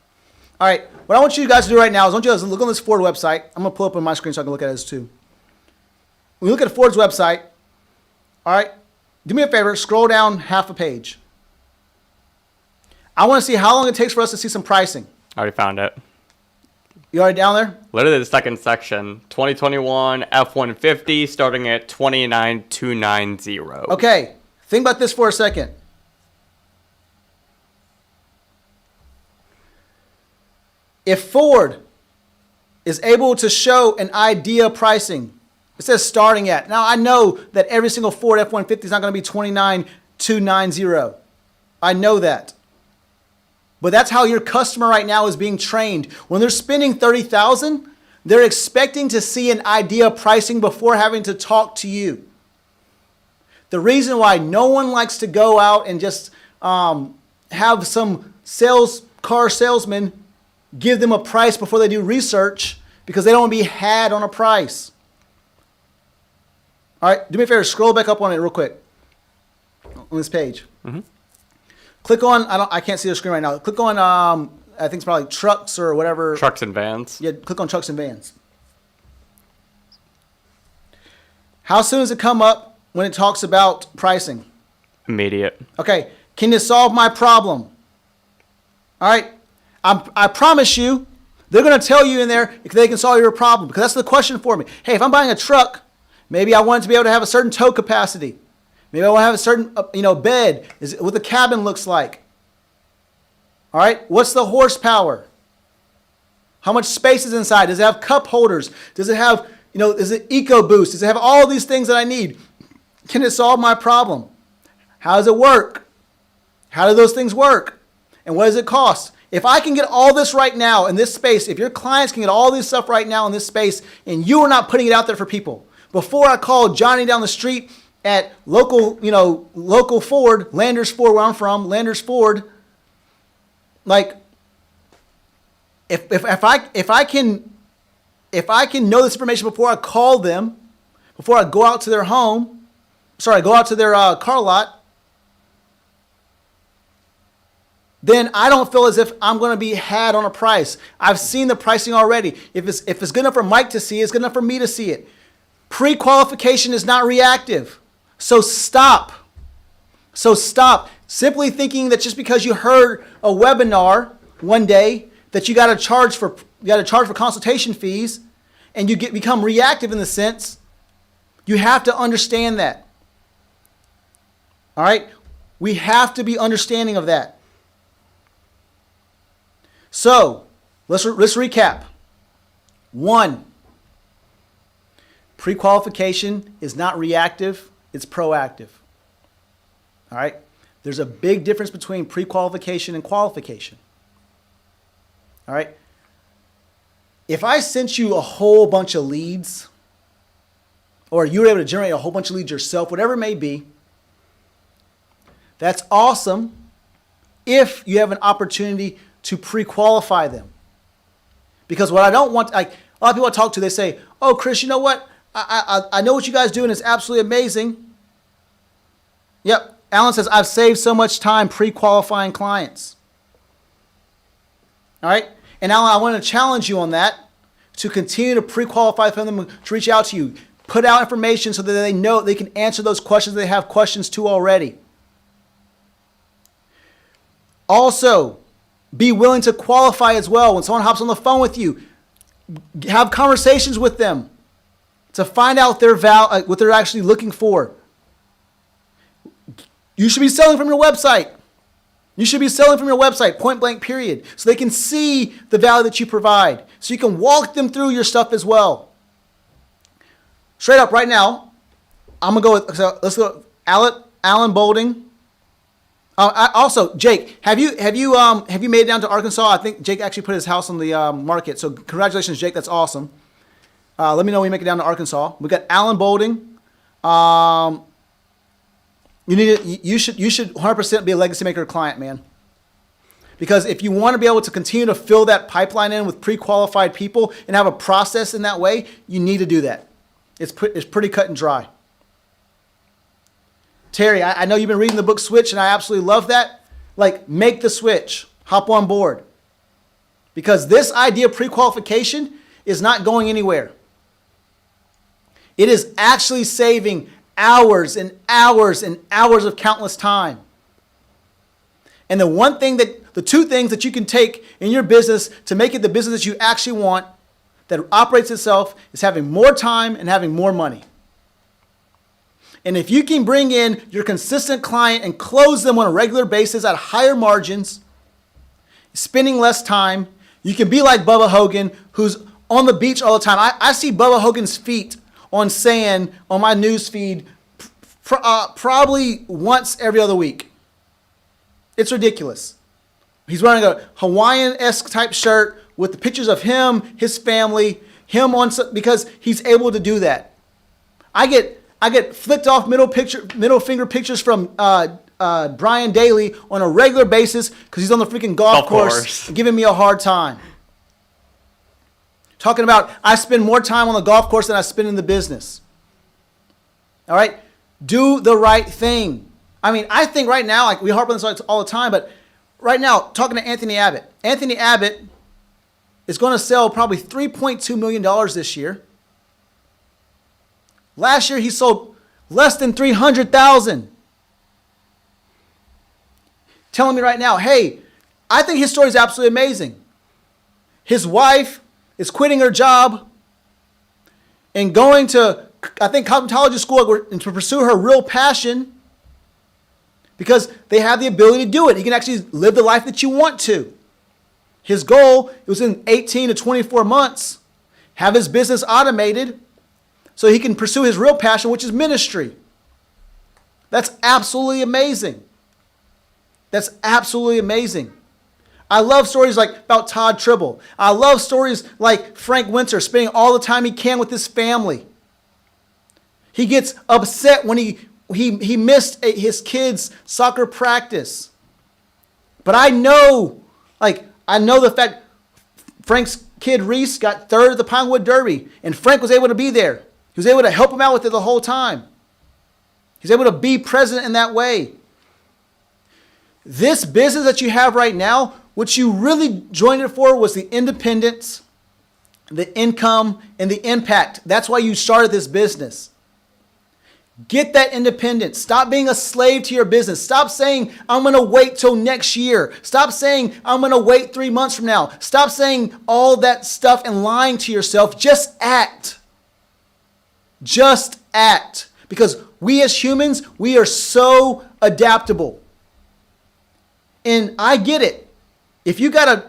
All right. What I want you guys to do right now is I want you guys to look on this Ford website. I'm going to pull up on my screen so I can look at it too. When you look at Ford's website, all right, do me a favor, scroll down half a page. I want to see how long it takes for us to see some pricing. I already found it. You already down there? Literally the second section. 2021 F-150 starting at 29,290. Okay. Think about this for a second. If Ford is able to show an idea pricing, it says starting at. Now, I know that every single Ford F-150 is not going to be 29,290. I know that. But that's how your customer right now is being trained. When they're spending $30,000, they're expecting to see an idea pricing before having to talk to you. The reason why no one likes to go out and just have some car salesman give them a price before they do research because they don't want to be had on a price. All right, do me a favor, scroll back up on it real quick on this page. Mm-hmm. Click on, I can't see the screen right now. Click on, I think it's probably trucks or whatever. Trucks and vans. Yeah, click on trucks and vans. How soon does it come up when it talks about pricing? Immediate. Okay, can you solve my problem? All right, I promise you, they're going to tell you in there if they can solve your problem because that's the question for me. Hey, if I'm buying a truck, maybe I want it to be able to have a certain tow capacity. Maybe I want to have a certain, bed. Is it what the cabin looks like? All right. What's the horsepower? How much space is inside? Does it have cup holders? Does it have, is it EcoBoost? Does it have all these things that I need? Can it solve my problem? How does it work? How do those things work? And what does it cost? If I can get all this right now in this space, if your clients can get all this stuff right now in this space, and you are not putting it out there for people, before I call Johnny down the street at local Ford, Landers Ford, where I'm from, Landers Ford, like, if I can know this information before I call them, before I go out to their go out to their car lot, then I don't feel as if I'm going to be had on a price. I've seen the pricing already. If it's good enough for Mike to see it, it's good enough for me to see it. Pre-qualification is not reactive. So stop. Simply thinking that just because you heard a webinar one day that you got to charge for consultation fees and you become reactive in the sense, you have to understand that. All right? We have to be understanding of that. So, let's recap. 1, pre-qualification is not reactive, it's proactive. All right? There's a big difference between pre-qualification and qualification. All right? If I sent you a whole bunch of leads, or you were able to generate a whole bunch of leads yourself, whatever it may be, that's awesome if you have an opportunity to pre-qualify them. Because what I don't want, a lot of people I talk to, they say, oh, Chris, you know what? I know what you guys do and it's absolutely amazing. Yep. Alan says, I've saved so much time pre-qualifying clients. All right. And Alan, I want to challenge you on that to continue to pre-qualify for them to reach out to you. Put out information so that they know they can answer those questions they have questions to already. Also, Be willing to qualify as well. When someone hops on the phone with you, have conversations with them to find out what they're actually looking for. You should be selling from your website. You should be selling from your website, point blank, period. So they can see the value that you provide. So you can walk them through your stuff as well. Straight up right now, I'm going to go with, let's go, Alan Bolding. Also, Jake, have you made it down to Arkansas? I think Jake actually put his house on the market. So congratulations, Jake. That's awesome. Let me know when you make it down to Arkansas. We got Alan Bolding. You should 100% be a legacy maker client, man. Because if you want to be able to continue to fill that pipeline in with pre-qualified people and have a process in that way, you need to do that. It's pretty cut and dry. Terry, I know you've been reading the book Switch, and I absolutely love that. Like, make the switch. Hop on board. Because this idea of pre-qualification is not going anywhere. It is actually saving hours and hours and hours of countless time. And the two things that you can take in your business to make it the business that you actually want, that operates itself, is having more time and having more money. And if you can bring in your consistent client and close them on a regular basis at higher margins, spending less time, you can be like Bubba Hogan, who's on the beach all the time. I see Bubba Hogan's feet on sand on my news feed probably once every other week. It's ridiculous. He's wearing a Hawaiian-esque type shirt with the pictures of him, his family, because he's able to do that. I get flicked off middle finger pictures from Brian Daly on a regular basis because he's on the freaking golf course giving me a hard time. Talking about, I spend more time on the golf course than I spend in the business. All right? Do the right thing. I mean, I think right now, like we harp on this all the time, but right now, talking to Anthony Abbott. Anthony Abbott is going to sell probably $3.2 million this year. Last year, he sold less than $300,000. Telling me right now, hey, I think his story is absolutely amazing. His wife is quitting her job and going to, I think, cosmetology school to pursue her real passion because they have the ability to do it. He can actually live the life that you want to. His goal, it was in 18 to 24 months, have his business automated so he can pursue his real passion, which is ministry. That's absolutely amazing. That's absolutely amazing. I love stories like about Todd Tribble. I love stories like Frank Winter spending all the time he can with his family. He gets upset when he missed his kids' soccer practice. But I know the fact Frank's kid Reese got third at the Pinewood Derby, and Frank was able to be there. He was able to help him out with it the whole time. He's able to be present in that way. This business that you have right now, what you really joined it for was the independence, the income, and the impact. That's why you started this business. Get that independence. Stop being a slave to your business. Stop saying, I'm going to wait till next year. Stop saying, I'm going to wait 3 months from now. Stop saying all that stuff and lying to yourself. Just act. Just act. Because we as humans, we are so adaptable. And I get it. If you got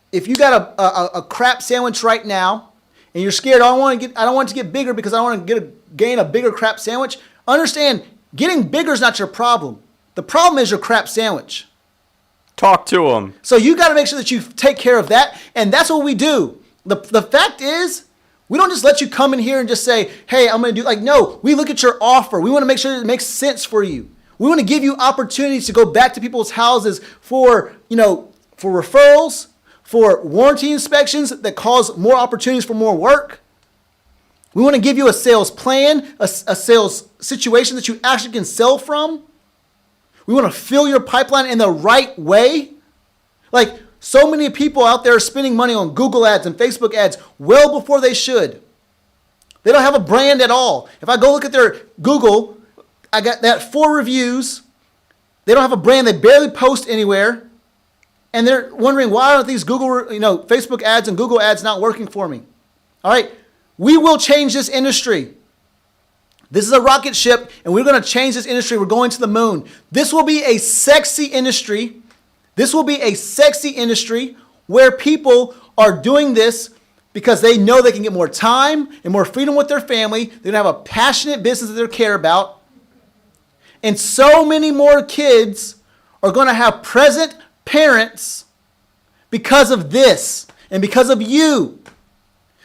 a crap sandwich right now, and you're scared, I don't want it to get bigger because I don't want to gain a bigger crap sandwich. Understand, getting bigger is not your problem. The problem is your crap sandwich. Talk to them. So you got to make sure that you take care of that, and that's what we do. The fact is, we don't just let you come in here and just say, hey, I'm going to do, no, we look at your offer. We want to make sure it makes sense for you. We want to give you opportunities to go back to people's houses for referrals, for warranty inspections that cause more opportunities for more work. We want to give you a sales plan, a sales situation that you actually can sell from. We want to fill your pipeline in the right way. So many people out there are spending money on Google ads and Facebook ads well before they should. They don't have a brand at all. If I go look at their Google, I got that 4 reviews. They don't have a brand. They barely post anywhere. And they're wondering, why aren't these Facebook ads and Google ads not working for me? All right. We will change this industry. This is a rocket ship, and we're going to change this industry. We're going to the moon. This will be a sexy industry. This will be a sexy industry where people are doing this because they know they can get more time and more freedom with their family. They're going to have a passionate business that they care about. And so many more kids are going to have present parents because of this and because of you.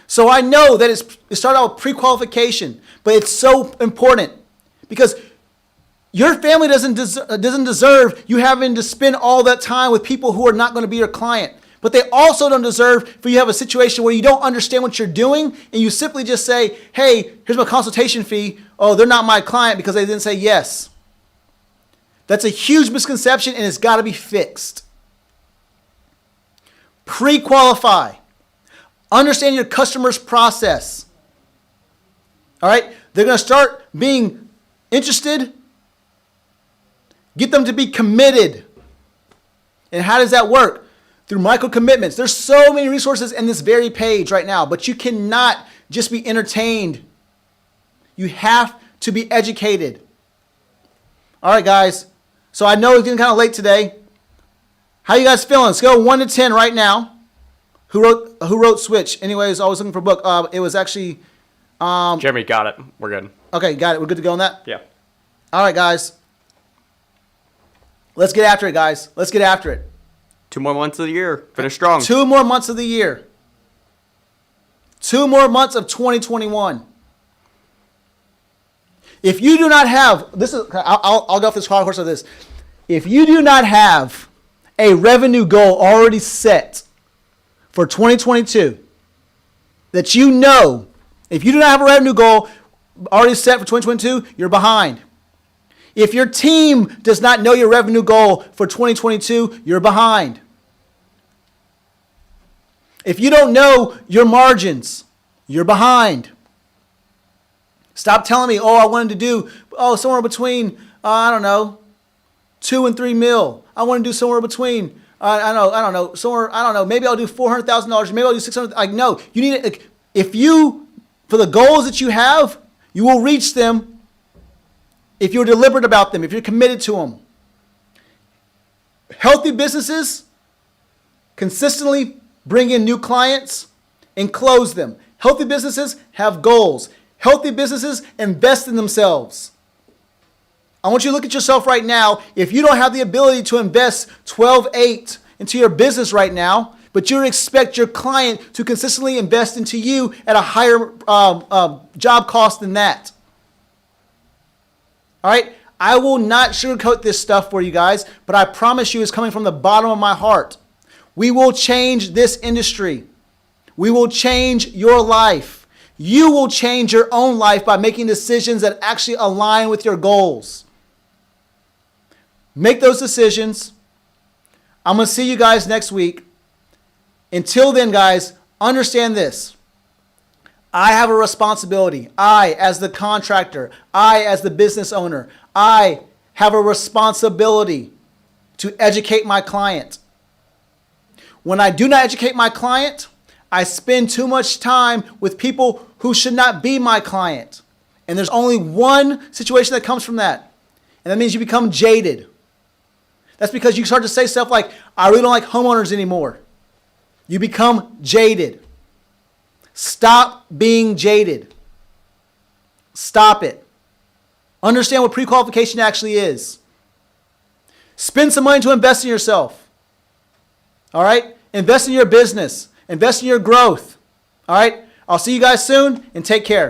So I know that it started out with pre-qualification, but it's so important because your family doesn't deserve you having to spend all that time with people who are not going to be your client. But they also don't deserve for you to have a situation where you don't understand what you're doing and you simply just say, hey, here's my consultation fee. Oh, they're not my client because they didn't say yes. That's a huge misconception and it's got to be fixed. Pre-qualify. Understand your customer's process. All right? They're going to start being interested. Get them to be committed. And how does that work? Through micro commitments. There's so many resources in this very page right now, but you cannot just be entertained. You have to be educated. All right, guys. So I know it's getting kind of late today. How you guys feeling? Let's go 1 to 10 right now. Who wrote Switch? Anyways, I was looking for a book. It was actually Jeremy got it. We're good. Okay, got it. We're good to go on that? Yeah. All right, guys. Let's get after it, guys. Let's get after it. 2 more months of the year. Finish strong. 2 more months of the year. 2 more months of 2021. If you do not have, I'll go off this hard horse of this. If you do not have a revenue goal already set for 2022, that you know, if you do not have a revenue goal already set for 2022, you're behind. If your team does not know your revenue goal for 2022, you're behind. If you don't know your margins, you're behind. Stop telling me, I wanted to do, somewhere between, I don't know, 2 and 3 mil. I want to do somewhere between, I don't know, maybe I'll do $400,000, maybe I'll do $600,000. No, you need it. If you, for the goals that you have, you will reach them if you're deliberate about them, if you're committed to them. Healthy businesses consistently bring in new clients and close them. Healthy businesses have goals. Healthy businesses invest in themselves. I want you to look at yourself right now. If you don't have the ability to invest 12.8 into your business right now, but you expect your client to consistently invest into you at a higher job cost than that. All right? I will not sugarcoat this stuff for you guys, but I promise you it's coming from the bottom of my heart. We will change this industry. We will change your life. You will change your own life by making decisions that actually align with your goals. Make those decisions. I'm going to see you guys next week. Until then, guys, understand this. I have a responsibility. I, as the contractor, I, as the business owner, I have a responsibility to educate my client. When I do not educate my client, I spend too much time with people who should not be my client. And there's only one situation that comes from that. And that means you become jaded. That's because you start to say stuff like, I really don't like homeowners anymore. You become jaded. Stop being jaded. Stop it. Understand what pre-qualification actually is. Spend some money to invest in yourself. All right? Invest in your business. Invest in your growth. All right? I'll see you guys soon and take care.